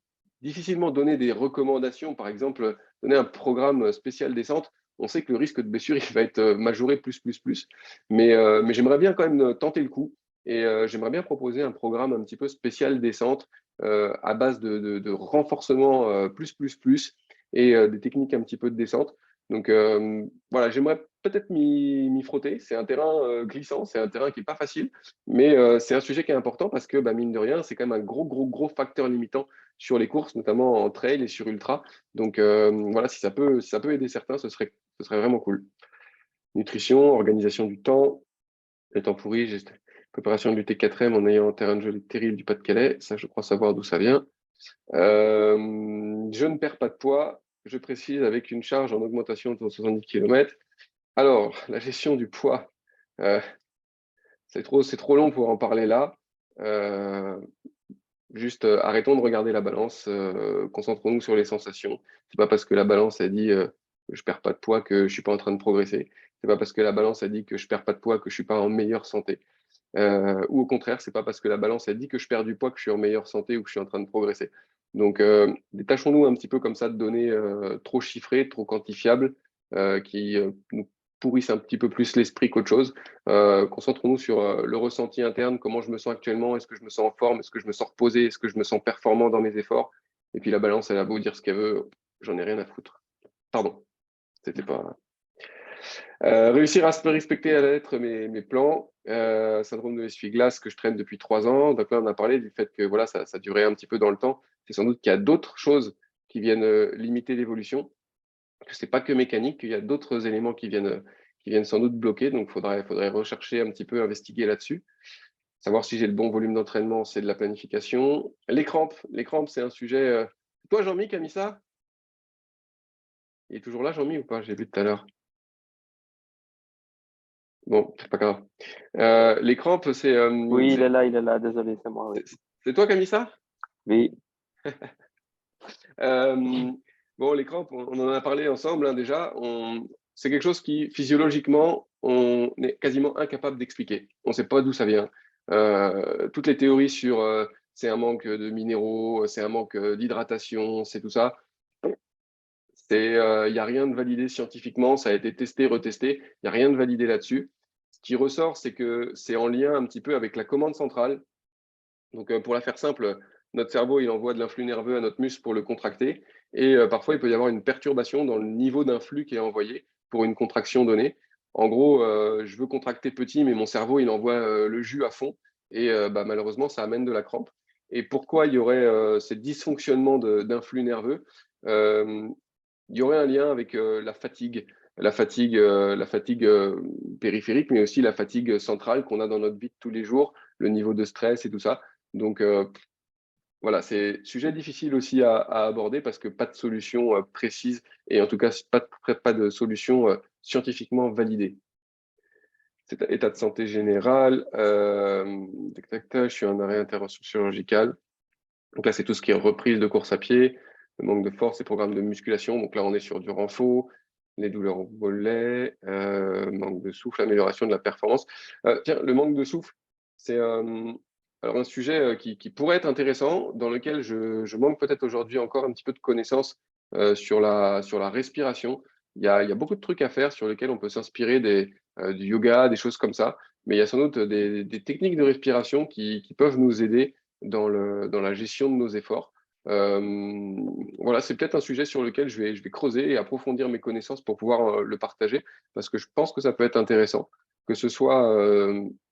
difficilement donner des recommandations. Par exemple, donner un programme spécial descente. On sait que le risque de blessure, il va être majoré plus. Mais j'aimerais bien quand même tenter le coup. Et j'aimerais bien proposer un programme un petit peu spécial descente à base de renforcement et des techniques un petit peu de descente. Donc voilà, j'aimerais peut-être m'y frotter. C'est un terrain glissant, c'est un terrain qui n'est pas facile, mais c'est un sujet qui est important parce que mine de rien, c'est quand même un gros facteur limitant sur les courses, notamment en trail et sur ultra. Donc voilà, si ça peut aider certains, ce serait vraiment cool. Nutrition, organisation du temps, le temps pourri, préparation du T4M en ayant un terrain de jeu terrible du Pas-de-Calais. Ça, je crois savoir d'où ça vient. Je ne perds pas de poids. Je précise avec une charge en augmentation de 70 km. Alors, la gestion du poids, euh, c'est trop long pour en parler là. Juste arrêtons de regarder la balance, concentrons-nous sur les sensations. C'est pas parce que la balance a dit que je perds pas de poids que je suis pas en train de progresser. C'est pas parce que la balance a dit que je perds pas de poids que je suis pas en meilleure santé. Ou au contraire, c'est pas parce que la balance a dit que je perds du poids que je suis en meilleure santé ou que je suis en train de progresser. Donc, détachons-nous un petit peu comme ça de données trop chiffrées, trop quantifiables, qui nous pourrissent un petit peu plus l'esprit qu'autre chose. Concentrons-nous sur le ressenti interne, comment je me sens actuellement, est-ce que je me sens en forme, est-ce que je me sens reposé, est-ce que je me sens performant dans mes efforts. Et puis la balance, elle a beau dire ce qu'elle veut, j'en ai rien à foutre. Pardon, c'était pas. Réussir à se respecter à la lettre mes plans, syndrome de l'essuie-glace que je traîne depuis 3 ans. Donc là, on a parlé du fait que voilà, ça durait un petit peu dans le temps. C'est sans doute qu'il y a d'autres choses qui viennent limiter l'évolution, que ce n'est pas que mécanique, qu'il y a d'autres éléments qui viennent sans doute bloquer. Donc, il faudrait rechercher un petit peu, investiguer là-dessus. Savoir si j'ai le bon volume d'entraînement, c'est de la planification. Les crampes, c'est un sujet. Toi, Jean-Mi, qui a mis ça? Il est toujours là, Jean-Mi, ou pas? J'ai vu tout à l'heure. Bon, c'est pas grave. Les crampes, Oui, il est là, désolé, c'est moi, oui. c'est toi qui as mis ça? Oui, Bon, les crampes, on en a parlé ensemble déjà. C'est quelque chose qui, physiologiquement, on est quasiment incapable d'expliquer. On ne sait pas d'où ça vient. Toutes les théories sur c'est un manque de minéraux, c'est un manque d'hydratation, c'est tout ça. Il n'y a rien de validé scientifiquement, ça a été testé, retesté, il n'y a rien de validé là-dessus. Ce qui ressort, c'est que c'est en lien un petit peu avec la commande centrale. Donc, pour la faire simple, notre cerveau, il envoie de l'influx nerveux à notre muscle pour le contracter. Et parfois, il peut y avoir une perturbation dans le niveau d'influx qui est envoyé pour une contraction donnée. En gros, je veux contracter petit, mais mon cerveau, il envoie le jus à fond. Et malheureusement, ça amène de la crampe. Et pourquoi il y aurait ces dysfonctionnements d'influx nerveux? Il y aurait un lien avec la fatigue périphérique, mais aussi la fatigue centrale qu'on a dans notre vie de tous les jours, le niveau de stress et tout ça. Donc voilà, c'est sujet difficile aussi à aborder parce que pas de solution précise et en tout cas pas de solution scientifiquement validée. C'est état de santé général. Tac, tac, tac, je suis en arrêt intervention chirurgicale. Donc là, c'est tout ce qui est reprise de course à pied, le manque de force et programme de musculation. Donc là, on est sur du renfort, les douleurs au mollet, manque de souffle, amélioration de la performance. Tiens, le manque de souffle, c'est alors un sujet qui pourrait être intéressant, dans lequel je manque peut-être aujourd'hui encore un petit peu de connaissances sur la respiration. Il y a beaucoup de trucs à faire sur lesquels on peut s'inspirer du yoga, des choses comme ça. Mais il y a sans doute des techniques de respiration qui peuvent nous aider dans la gestion de nos efforts. Voilà, c'est peut-être un sujet sur lequel je vais creuser et approfondir mes connaissances pour pouvoir le partager, parce que je pense que ça peut être intéressant. Que ce soit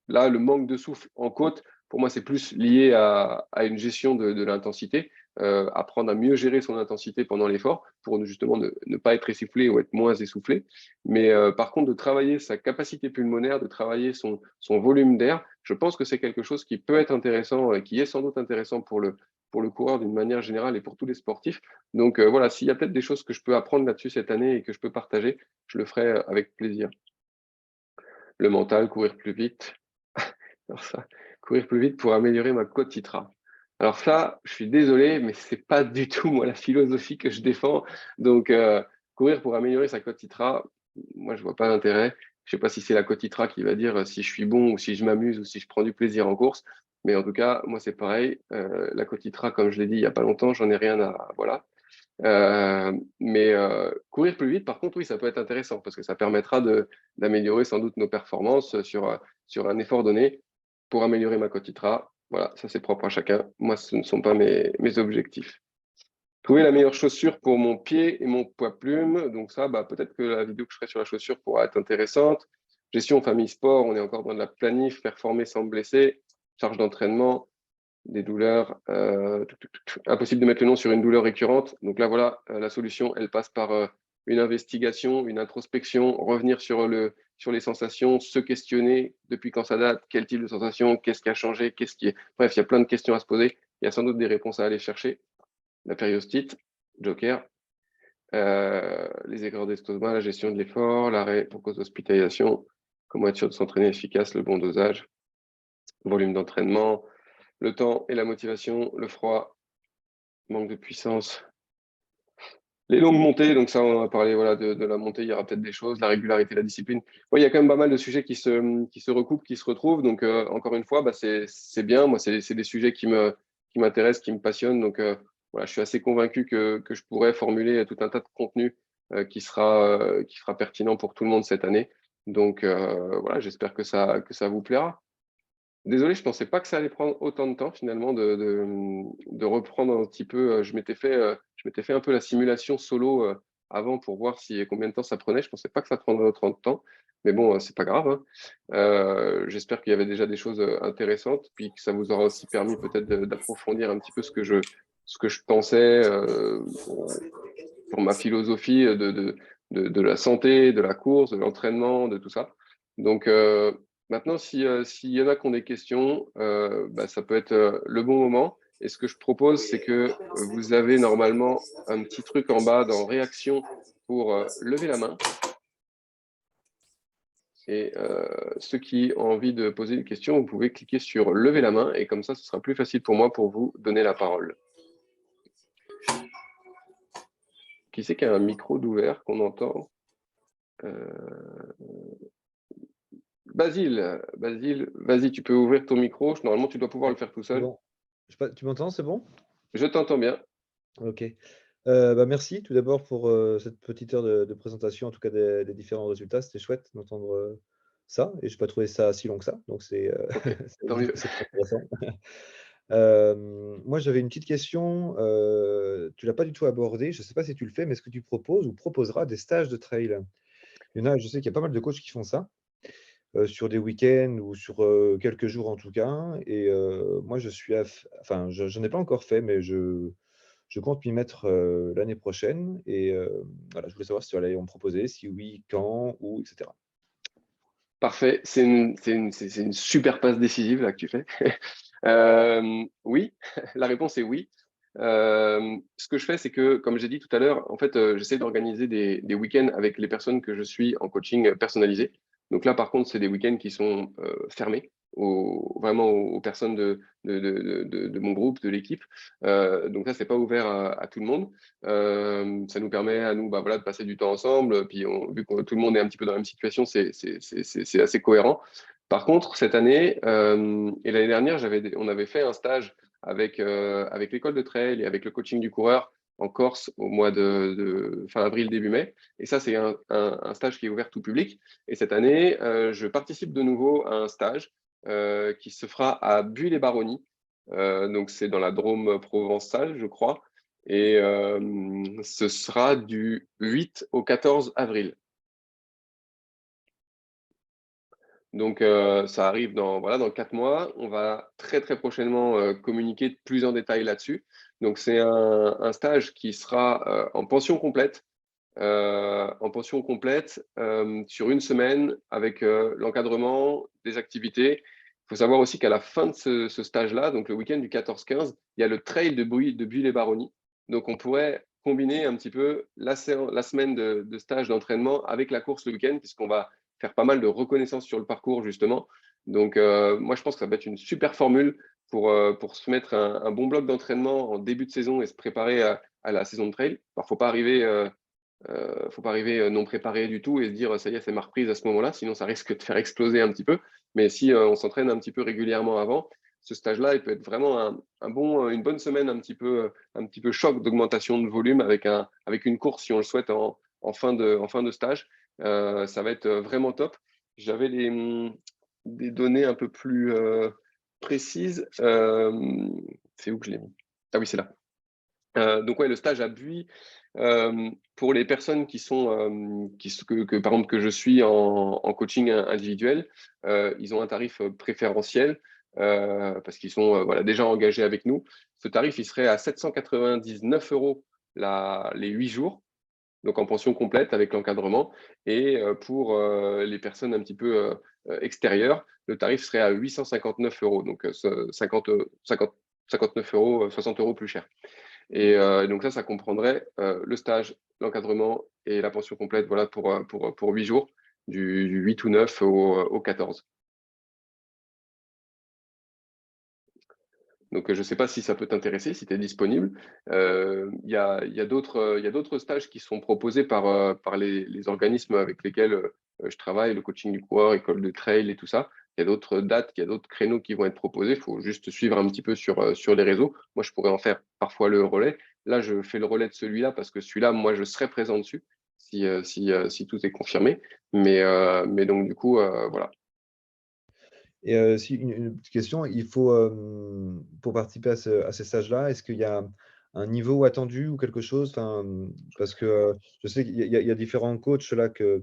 là, le manque de souffle en côte, pour moi, c'est plus lié à une gestion de l'intensité, apprendre à mieux gérer son intensité pendant l'effort pour justement ne pas être essoufflé ou être moins essoufflé. Mais par contre, de travailler sa capacité pulmonaire, de travailler son volume d'air, je pense que c'est quelque chose qui peut être intéressant et qui est sans doute intéressant pour le coureur d'une manière générale et pour tous les sportifs. Donc voilà, s'il y a peut-être des choses que je peux apprendre là-dessus cette année et que je peux partager, je le ferai avec plaisir. Le mental, courir plus vite. Alors ça, courir plus vite pour améliorer ma cote ITRA. Alors ça, je suis désolé, mais c'est pas du tout moi la philosophie que je défends. Donc courir pour améliorer sa cote ITRA, moi je vois pas l'intérêt. Je sais pas si c'est la cote ITRA qui va dire si je suis bon ou si je m'amuse ou si je prends du plaisir en course. Mais en tout cas, moi c'est pareil. La cote ITRA, comme je l'ai dit il y a pas longtemps, j'en ai rien à voilà. Mais courir plus vite, par contre, oui, ça peut être intéressant parce que ça permettra d'améliorer sans doute nos performances sur un effort donné pour améliorer ma cote ITRA. Voilà, ça c'est propre à chacun. Moi, ce ne sont pas mes objectifs. Trouver la meilleure chaussure pour mon pied et mon poids plume. Donc ça, peut-être que la vidéo que je ferai sur la chaussure pourra être intéressante. Gestion famille sport, on est encore dans de la planif, performer sans blesser, charge d'entraînement, des douleurs. Impossible de mettre le nom sur une douleur récurrente. Donc là, voilà, la solution, elle passe par une investigation, une introspection, revenir sur les sensations, se questionner depuis quand ça date, quel type de sensation, qu'est-ce qui a changé, Bref, il y a plein de questions à se poser. Il y a sans doute des réponses à aller chercher. La périostite, Joker, les aigreurs d'estomac, la gestion de l'effort, l'arrêt pour cause d'hospitalisation, comment être sûr de s'entraîner efficace, le bon dosage, volume d'entraînement, le temps et la motivation, le froid, manque de puissance. Les longues montées, donc ça, on a parlé voilà, de la montée, il y aura peut-être des choses, la régularité, la discipline. Ouais, il y a quand même pas mal de sujets qui se recoupent, qui se retrouvent. Donc, encore une fois, c'est bien. Moi, c'est des sujets qui m'intéressent, qui me passionnent. Donc, voilà, je suis assez convaincu que je pourrais formuler tout un tas de contenu qui sera pertinent pour tout le monde cette année. Donc, voilà, j'espère que ça vous plaira. Désolé, je pensais pas que ça allait prendre autant de temps finalement de reprendre un petit peu. Je m'étais fait un peu la simulation solo avant pour voir combien de temps ça prenait. Je pensais pas que ça prendrait autant de temps, mais bon, c'est pas grave, hein. J'espère qu'il y avait déjà des choses intéressantes, puis que ça vous aura aussi permis peut-être d'approfondir un petit peu ce que je pensais pour ma philosophie de la santé, de la course, de l'entraînement, de tout ça. Donc maintenant, s'il y en a qui ont des questions, ça peut être le bon moment. Et ce que je propose, c'est que vous avez normalement un petit truc en bas dans réaction pour lever la main. Et ceux qui ont envie de poser une question, vous pouvez cliquer sur lever la main et comme ça, ce sera plus facile pour moi pour vous donner la parole. Qui c'est qui a un micro d'ouvert qu'on entend? Basile, vas-y, tu peux ouvrir ton micro. Normalement, tu dois pouvoir le faire tout seul. Bon. Tu m'entends, c'est bon? Je t'entends bien. Ok. Merci tout d'abord pour cette petite heure de présentation, en tout cas des différents résultats. C'était chouette d'entendre ça et je n'ai pas trouvé ça si long que ça, donc c'est Tant mieux. intéressant. Moi, j'avais une petite question. Tu ne l'as pas du tout abordé. Je ne sais pas si tu le fais, mais est-ce que tu proposes ou proposeras des stages de trail? Il y en a, je sais qu'il y a pas mal de coachs qui font ça. Sur des week-ends ou sur quelques jours en tout cas. Et moi, j'en ai pas encore fait, mais je compte m'y mettre l'année prochaine. Et voilà, je voulais savoir si tu allais en proposer, si oui, quand, où, etc. Parfait, c'est une super passe décisive là que tu fais. Oui, la réponse est oui. Ce que je fais, c'est que, comme j'ai dit tout à l'heure, en fait, j'essaie d'organiser des week-ends avec les personnes que je suis en coaching personnalisé. Donc là, par contre, c'est des week-ends qui sont fermés vraiment aux personnes de mon groupe, de l'équipe. Donc ça, c'est pas ouvert à tout le monde. Ça nous permet à nous voilà, de passer du temps ensemble. Puis vu que tout le monde est un petit peu dans la même situation, c'est assez cohérent. Par contre, cette année et l'année dernière, on avait fait un stage avec l'école de trail et avec le coaching du coureur en Corse au mois de fin avril, début mai. Et ça, c'est un stage qui est ouvert tout public. Et cette année, je participe de nouveau à un stage qui se fera à Buis-les-Baronnies. Donc, c'est dans la Drôme provençale, je crois. Et ce sera du 8 au 14 avril. Donc, ça arrive dans 4 mois. On va très, très prochainement communiquer plus en détail là-dessus. Donc, c'est un stage qui sera en pension complète. Sur une semaine avec l'encadrement des activités. Il faut savoir aussi qu'à la fin de ce stage-là, donc le week-end du 14-15, il y a le trail de Buis-les-Baronnies. Donc, on pourrait combiner un petit peu la semaine de stage d'entraînement avec la course le week-end, puisqu'on va faire pas mal de reconnaissance sur le parcours, justement. Donc, moi, je pense que ça va être une super formule pour se mettre un bon bloc d'entraînement en début de saison et se préparer à la saison de trail. Alors, faut pas arriver non préparé du tout et se dire ça y est, c'est ma reprise à ce moment-là, sinon ça risque de faire exploser un petit peu. Mais si on s'entraîne un petit peu régulièrement avant, ce stage-là, il peut être vraiment une bonne semaine un petit peu choc d'augmentation de volume avec une course, si on le souhaite, en fin de stage. Ça va être vraiment top. J'avais des données un peu plus précises. C'est où que je l'ai mis? Ah oui, c'est là. Donc ouais, le stage à Buis, pour les personnes par exemple que je suis en coaching individuel, ils ont un tarif préférentiel parce qu'ils sont voilà, déjà engagés avec nous. Ce tarif, il serait à 799 € les 8 jours, donc en pension complète avec l'encadrement. Et pour les personnes un petit peu extérieures, le tarif serait à 859 €, donc 59 €, 60 € plus cher. Et donc ça comprendrait le stage, l'encadrement et la pension complète voilà, pour 8 jours, du 8 ou 9 au 14. Donc, je ne sais pas si ça peut t'intéresser, si tu es disponible. Il y a d'autres stages qui sont proposés par les organismes avec lesquels je travaille, le coaching du coureur, école de trail et tout ça. Il y a d'autres dates, il y a d'autres créneaux qui vont être proposés. Il faut juste suivre un petit peu sur les réseaux. Moi, je pourrais en faire parfois le relais. Là, je fais le relais de celui-là parce que celui-là, moi, je serai présent dessus si tout est confirmé. Mais donc, du coup, voilà. Et si une petite question, il faut, pour participer à ces stages-là, est-ce qu'il y a un niveau attendu ou quelque chose? Enfin, parce que je sais qu'il y a différents coachs là que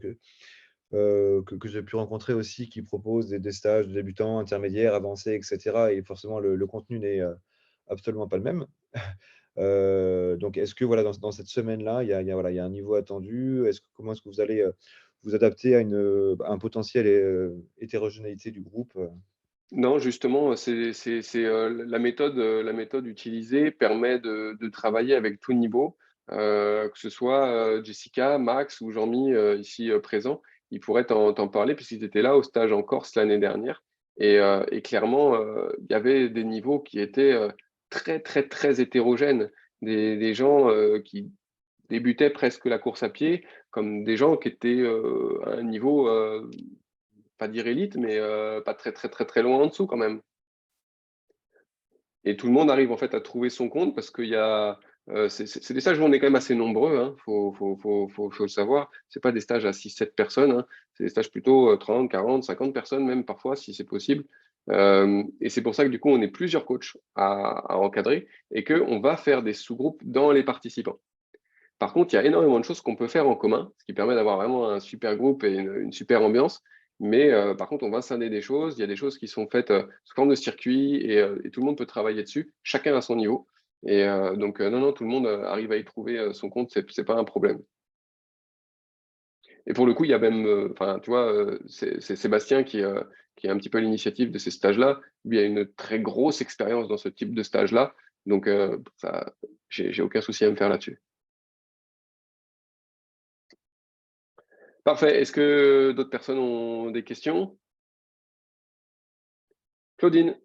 j'ai pu rencontrer aussi qui proposent des stages de débutants, intermédiaires, avancés, etc. Et forcément, le contenu n'est absolument pas le même. Donc, est-ce que voilà, dans cette semaine-là, voilà, il y a un niveau attendu? Comment est-ce que vous allez vous adapter à un potentiel hétérogénéité du groupe? Non, justement, la méthode utilisée permet de travailler avec tout niveau, que ce soit Jessica, Max ou Jean-Mi ici présents. Ils pourraient t'en parler puisqu'ils étaient là au stage en Corse l'année dernière. Et clairement, il y avait des niveaux qui étaient très, très, très hétérogènes. Des gens qui débutaient presque la course à pied, comme des gens qui étaient à un niveau pas dire élite, mais pas très, très, très, très loin en dessous quand même. Et tout le monde arrive en fait à trouver son compte parce qu'il y a. C'est des stages où on est quand même assez nombreux, hein, faut le savoir. C'est pas des stages à 6-7 personnes, hein. C'est des stages plutôt 30, 40, 50 personnes même parfois si c'est possible. Et c'est pour ça que du coup on est plusieurs coachs à encadrer et qu'on va faire des sous-groupes dans les participants. Par contre, il y a énormément de choses qu'on peut faire en commun, ce qui permet d'avoir vraiment un super groupe et une super ambiance. Mais par contre, on va scinder des choses. Il y a des choses qui sont faites sous forme de circuit et tout le monde peut travailler dessus, chacun à son niveau. Et donc, non, tout le monde arrive à y trouver son compte, c'est pas un problème. Et pour le coup, il y a même, enfin, tu vois, c'est Sébastien qui est un petit peu à l'initiative de ces stages-là. Lui a une très grosse expérience dans ce type de stage-là. Donc, j'ai aucun souci à me faire là-dessus. Parfait. Est-ce que d'autres personnes ont des questions? Claudine.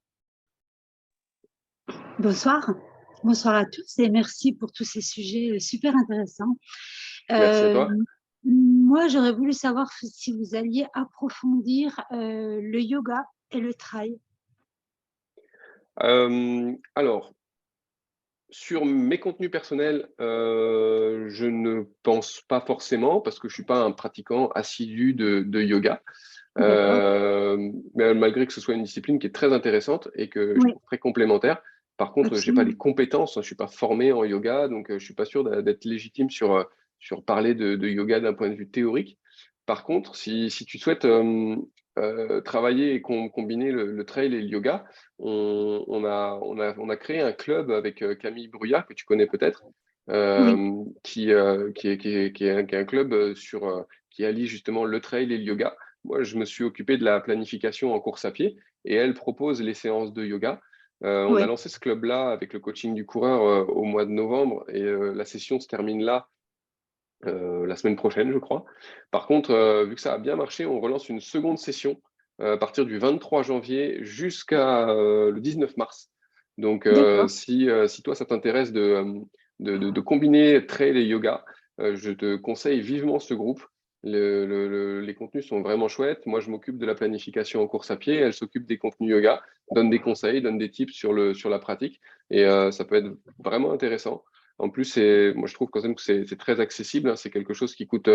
Bonsoir. Bonsoir à tous et merci pour tous ces sujets super intéressants. Merci à toi. Moi, j'aurais voulu savoir si vous alliez approfondir le yoga et le trail. Alors, sur mes contenus personnels, je ne pense pas forcément parce que je suis pas un pratiquant assidu de yoga. Mais malgré que ce soit une discipline qui est très intéressante et que je Oui, trouve très complémentaire. Par contre, j'ai pas les absolument. compétences, je suis pas formé en yoga, donc je suis pas sûr d'être légitime sur parler de yoga d'un point de vue théorique. Par contre, si tu souhaites travailler et combiner le trail et le yoga, on a créé un club avec Camille Bruyat, que tu connais peut-être, Oui, qui est un club qui allie justement le trail et le yoga. Moi, je me suis occupé de la planification en course à pied et elle propose les séances de yoga. On a oui. lancé ce club-là avec le coaching du coureur au mois de novembre et la session se termine là la semaine prochaine, je crois. Par contre, vu que ça a bien marché, on relance une seconde session à partir du 23 janvier jusqu'à le 19 mars. Donc, D'accord. si toi, ça t'intéresse de combiner trail et yoga, je te conseille vivement ce groupe. Les contenus sont vraiment chouettes. Moi, je m'occupe de la planification en course à pied. Elle s'occupe des contenus yoga, donne des conseils, donne des tips sur la pratique. Et ça peut être vraiment intéressant. En plus, moi, je trouve quand même que c'est très accessible, hein. C'est quelque chose qui coûte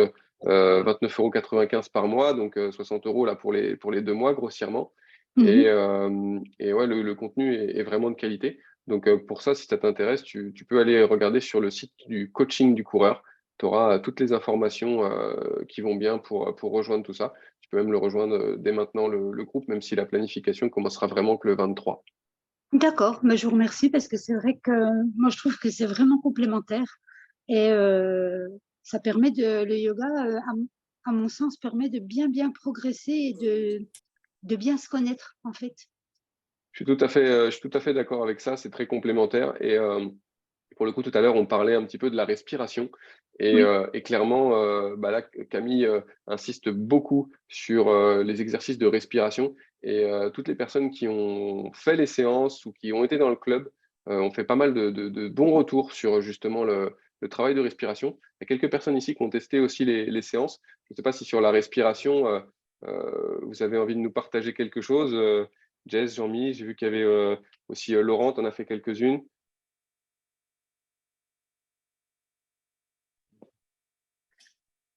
29,95 € par mois, donc 60 € là pour les 2 mois grossièrement. Mhm. Et ouais, le contenu est vraiment de qualité. Donc pour ça, si ça t'intéresse, tu peux aller regarder sur le site du coaching du coureur. Tu auras toutes les informations qui vont bien pour rejoindre tout ça. Tu peux même le rejoindre dès maintenant, le groupe, même si la planification commencera vraiment que le 23. D'accord, mais je vous remercie parce que c'est vrai que moi je trouve que c'est vraiment complémentaire et ça permet le yoga, à mon sens, permet de bien progresser et de bien se connaître en fait. Je suis tout à fait d'accord avec ça. C'est très complémentaire. Et pour le coup, tout à l'heure, on parlait un petit peu de la respiration. Oui, Et clairement, bah là, Camille insiste beaucoup sur les exercices de respiration. Et toutes les personnes qui ont fait les séances ou qui ont été dans le club ont fait pas mal de bons retours sur justement le travail de respiration. Il y a quelques personnes ici qui ont testé aussi les séances. Je ne sais pas si sur la respiration, vous avez envie de nous partager quelque chose. Jess, Jean-Mi, j'ai vu qu'il y avait aussi Laurent, on a fait quelques-unes.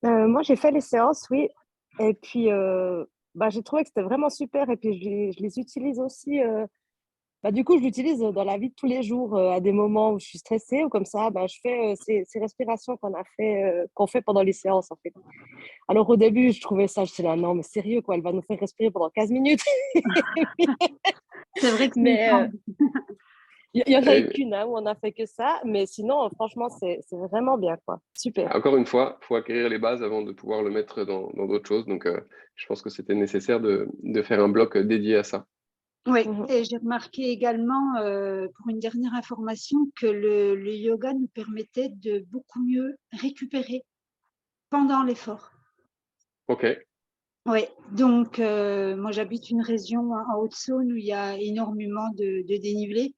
Moi, j'ai fait les séances, oui. Et puis, j'ai trouvé que c'était vraiment super. Et puis, je les utilise aussi. Du coup, je l'utilise dans la vie de tous les jours, à des moments où je suis stressée ou comme ça. Je fais ces respirations qu'on fait pendant les séances, en fait. Alors, au début, je trouvais ça, je suis là, non, mais sérieux, quoi, elle va nous faire respirer pendant 15 minutes. c'est vrai que c'est Mais il y en a eu Et qu'une, hein, où on a fait que ça. Mais sinon, franchement, c'est vraiment bien, quoi. Super. encore une fois, il faut acquérir les bases avant de pouvoir le mettre dans d'autres choses. Donc, je pense que c'était nécessaire de faire un bloc dédié à ça. oui, Mhm. et j'ai remarqué également, pour une dernière information, que le yoga nous permettait de beaucoup mieux récupérer pendant l'effort. OK. Oui, donc moi j'habite une région en Haute-Saône où il y a énormément de dénivelé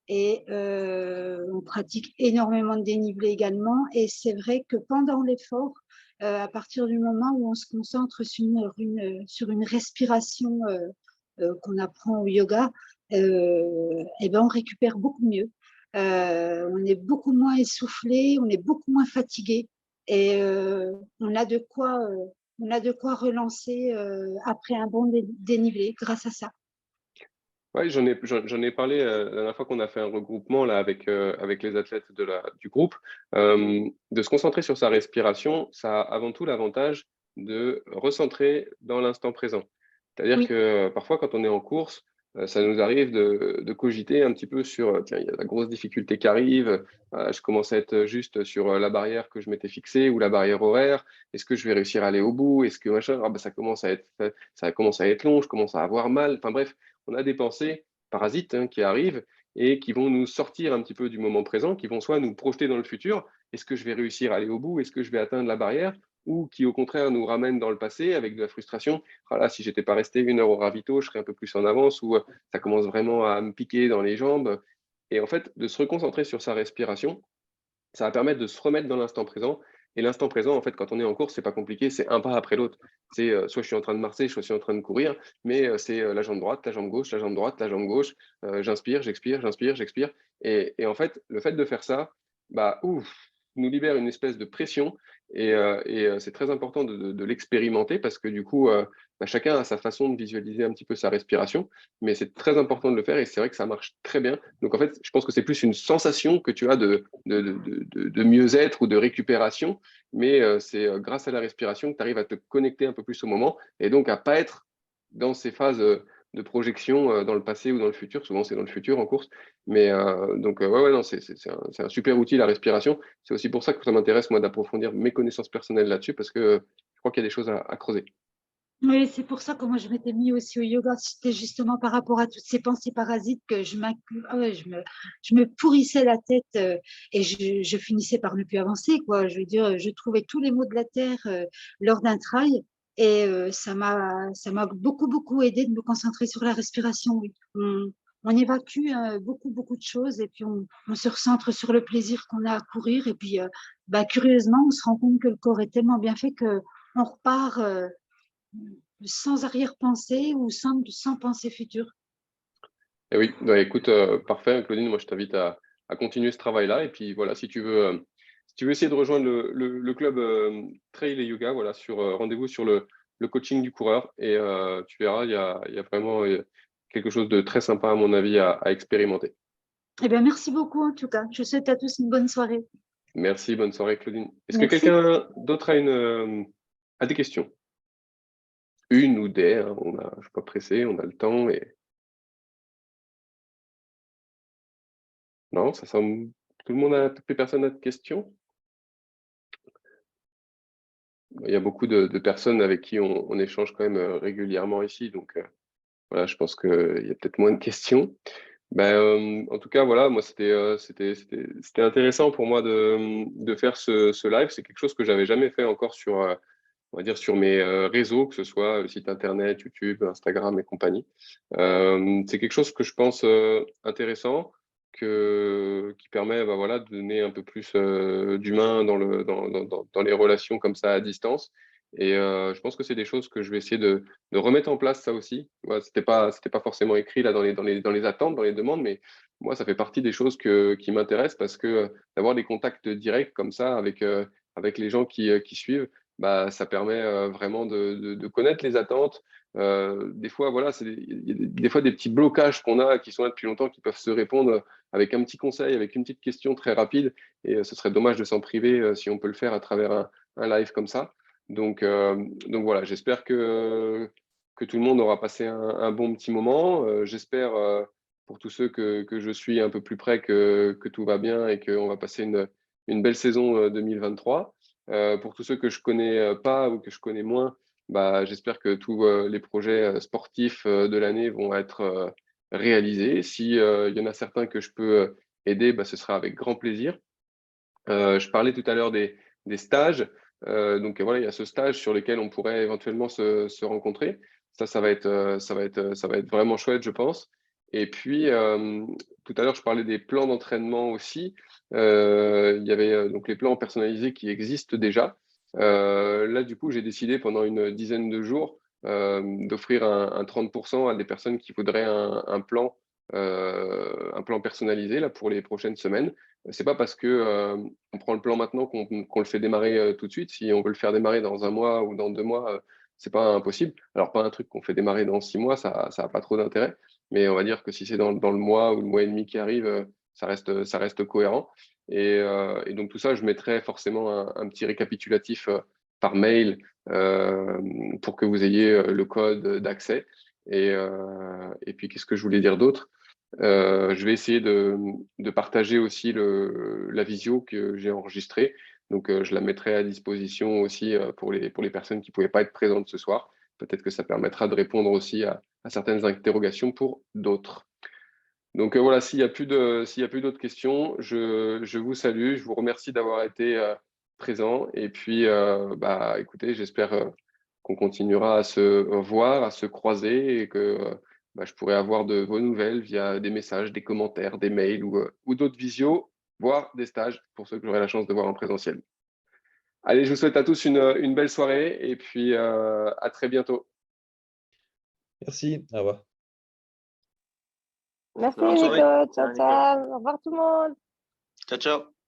et on pratique énormément de dénivelé également. Et c'est vrai que pendant l'effort, à partir du moment où on se concentre sur une respiration qu'on apprend au yoga, et ben on récupère beaucoup mieux. On est beaucoup moins essoufflé, on est beaucoup moins fatigué et on a de quoi relancer après un bon dénivelé grâce à ça. Ouais, j'en ai parlé la dernière fois qu'on a fait un regroupement là, avec les athlètes du groupe. De se concentrer sur sa respiration, ça a avant tout l'avantage de recentrer dans l'instant présent. C'est-à-dire que Oui, parfois, quand on est en course, ça nous arrive de cogiter un petit peu sur, tiens, il y a la grosse difficulté qui arrive, je commence à être juste sur la barrière que je m'étais fixée ou la barrière horaire, est-ce que je vais réussir à aller au bout, est-ce que machin, ah, bah, ça commence à être long, je commence à avoir mal, enfin bref, on a des pensées parasites hein, qui arrivent et qui vont nous sortir un petit peu du moment présent, qui vont soit nous projeter dans le futur, est-ce que je vais réussir à aller au bout, est-ce que je vais atteindre la barrière, ou qui au contraire nous ramènent dans le passé avec de la frustration. Voilà, si j'étais pas resté 1 heure au ravito, je serais un peu plus en avance, ou ça commence vraiment à me piquer dans les jambes. Et en fait, de se reconcentrer sur sa respiration, ça va permettre de se remettre dans l'instant présent. Et l'instant présent, en fait, quand on est en course, c'est pas compliqué, c'est un pas après l'autre. C'est soit je suis en train de marcher, soit je suis en train de courir, mais c'est la jambe droite, la jambe gauche, la jambe droite, la jambe gauche. J'inspire, j'expire, j'inspire, j'expire. Et en fait, le fait de faire ça, bah, nous libère une espèce de pression. Et c'est très important de l'expérimenter parce que du coup, bah, chacun a sa façon de visualiser un petit peu sa respiration, mais c'est très important de le faire et c'est vrai que ça marche très bien. Donc en fait, je pense que c'est plus une sensation que tu as de mieux-être ou de récupération, mais c'est grâce à la respiration que tu arrives à te connecter un peu plus au moment et donc à pas être dans ces phases de projection dans le passé ou dans le futur. Souvent, c'est dans le futur en course. Mais ouais, non, c'est un super outil, la respiration. C'est aussi pour ça que ça m'intéresse, moi, d'approfondir mes connaissances personnelles là-dessus, parce que je crois qu'il y a des choses à creuser. Oui, c'est pour ça que moi je m'étais mis aussi au yoga. C'était justement par rapport à toutes ces pensées parasites que je me pourrissais la tête et je finissais par ne plus avancer, quoi. Je veux dire, je trouvais tous les maux de la terre lors d'un trail et ça m'a beaucoup, beaucoup aidé de me concentrer sur la respiration. Oui. On évacue beaucoup, beaucoup de choses et puis on se recentre sur le plaisir qu'on a à courir. Et puis, bah, curieusement, on se rend compte que le corps est tellement bien fait qu'on repart. Sans arrière-pensée ou sans pensée future. Et oui, bah, écoute, parfait, Claudine, moi je t'invite à continuer ce travail-là. Et puis voilà, si tu veux essayer de rejoindre le club Trail et Yoga, voilà, rendez-vous sur le coaching du coureur. Et tu verras, il y a vraiment quelque chose de très sympa, à mon avis, à expérimenter. Eh bien, merci beaucoup en tout cas. Je souhaite à tous une bonne soirée. Merci, bonne soirée, Claudine. Est-ce que Merci. quelqu'un d'autre a des questions? Une ou des, hein, je ne suis pas pressé, on a le temps. Non, ça semble. Tout le monde toutes les personnes a de questions? Il y a beaucoup de personnes avec qui on échange quand même régulièrement ici, donc voilà, je pense qu'il y a peut-être moins de questions. Ben, en tout cas, voilà, moi, c'était intéressant pour moi de faire ce live. C'est quelque chose que j'avais jamais fait encore on va dire, sur mes réseaux, que ce soit le site internet, YouTube, Instagram et compagnie. C'est quelque chose que je pense intéressant, qui permet bah, voilà, de donner un peu plus d'humain dans les relations comme ça à distance. Et je pense que c'est des choses que je vais essayer de remettre en place, ça aussi. Ouais, c'était pas forcément écrit là dans les attentes, dans les demandes, mais moi, ça fait partie des choses qui m'intéressent parce que d'avoir des contacts directs comme ça avec les gens qui suivent, bah, ça permet vraiment de connaître les attentes. Des fois, voilà, il y a des fois des petits blocages qu'on a qui sont là depuis longtemps qui peuvent se répondre avec un petit conseil, avec une petite question très rapide. Et ce serait dommage de s'en priver si on peut le faire à travers un live comme ça. Donc voilà, j'espère que tout le monde aura passé un bon petit moment. J'espère pour tous ceux que je suis un peu plus près que tout va bien et qu'on va passer une belle saison 2023. Pour tous ceux que je connais pas ou que je connais moins, bah, j'espère que tous les projets sportifs de l'année vont être réalisés. Si il y en a certains que je peux aider, bah, ce sera avec grand plaisir. Je parlais tout à l'heure des stages. Donc voilà, il y a ce stage sur lequel on pourrait éventuellement se rencontrer. Ça va être, ça va être vraiment chouette, je pense. Et puis, tout à l'heure, je parlais des plans d'entraînement aussi. Il y avait donc les plans personnalisés qui existent déjà. Là, du coup, j'ai décidé pendant une dizaine de jours d'offrir un 30% à des personnes qui voudraient un plan personnalisé là, pour les prochaines semaines. C'est pas parce que on prend le plan maintenant qu'on le fait démarrer tout de suite. Si on veut le faire démarrer dans un mois ou dans 2 mois, c'est pas impossible. Alors pas un truc qu'on fait démarrer dans 6 mois, ça a pas trop d'intérêt. Mais on va dire que si c'est dans le mois ou le mois et demi qui arrive, ça reste cohérent. Et donc tout ça, je mettrai forcément un petit récapitulatif par mail pour que vous ayez le code d'accès. Et puis qu'est-ce que je voulais dire d'autre? Je vais essayer de partager aussi la visio que j'ai enregistrée. Donc, je la mettrai à disposition aussi pour les personnes qui ne pouvaient pas être présentes ce soir. Peut-être que ça permettra de répondre aussi à certaines interrogations pour d'autres. Donc, voilà, s'il y a plus d'autres questions, je vous salue. Je vous remercie d'avoir été présent. Et puis, écoutez, j'espère qu'on continuera à se voir, à se croiser et que je pourrai avoir de vos nouvelles via des messages, des commentaires, des mails ou d'autres visios, voire des stages pour ceux que j'aurai la chance de voir en présentiel. Allez, je vous souhaite à tous une belle soirée et puis à très bientôt. Merci, au revoir. Merci, Bonne Nico. soirée. Ciao, Ciao, Nico. ciao. Au revoir tout le monde. Ciao, ciao.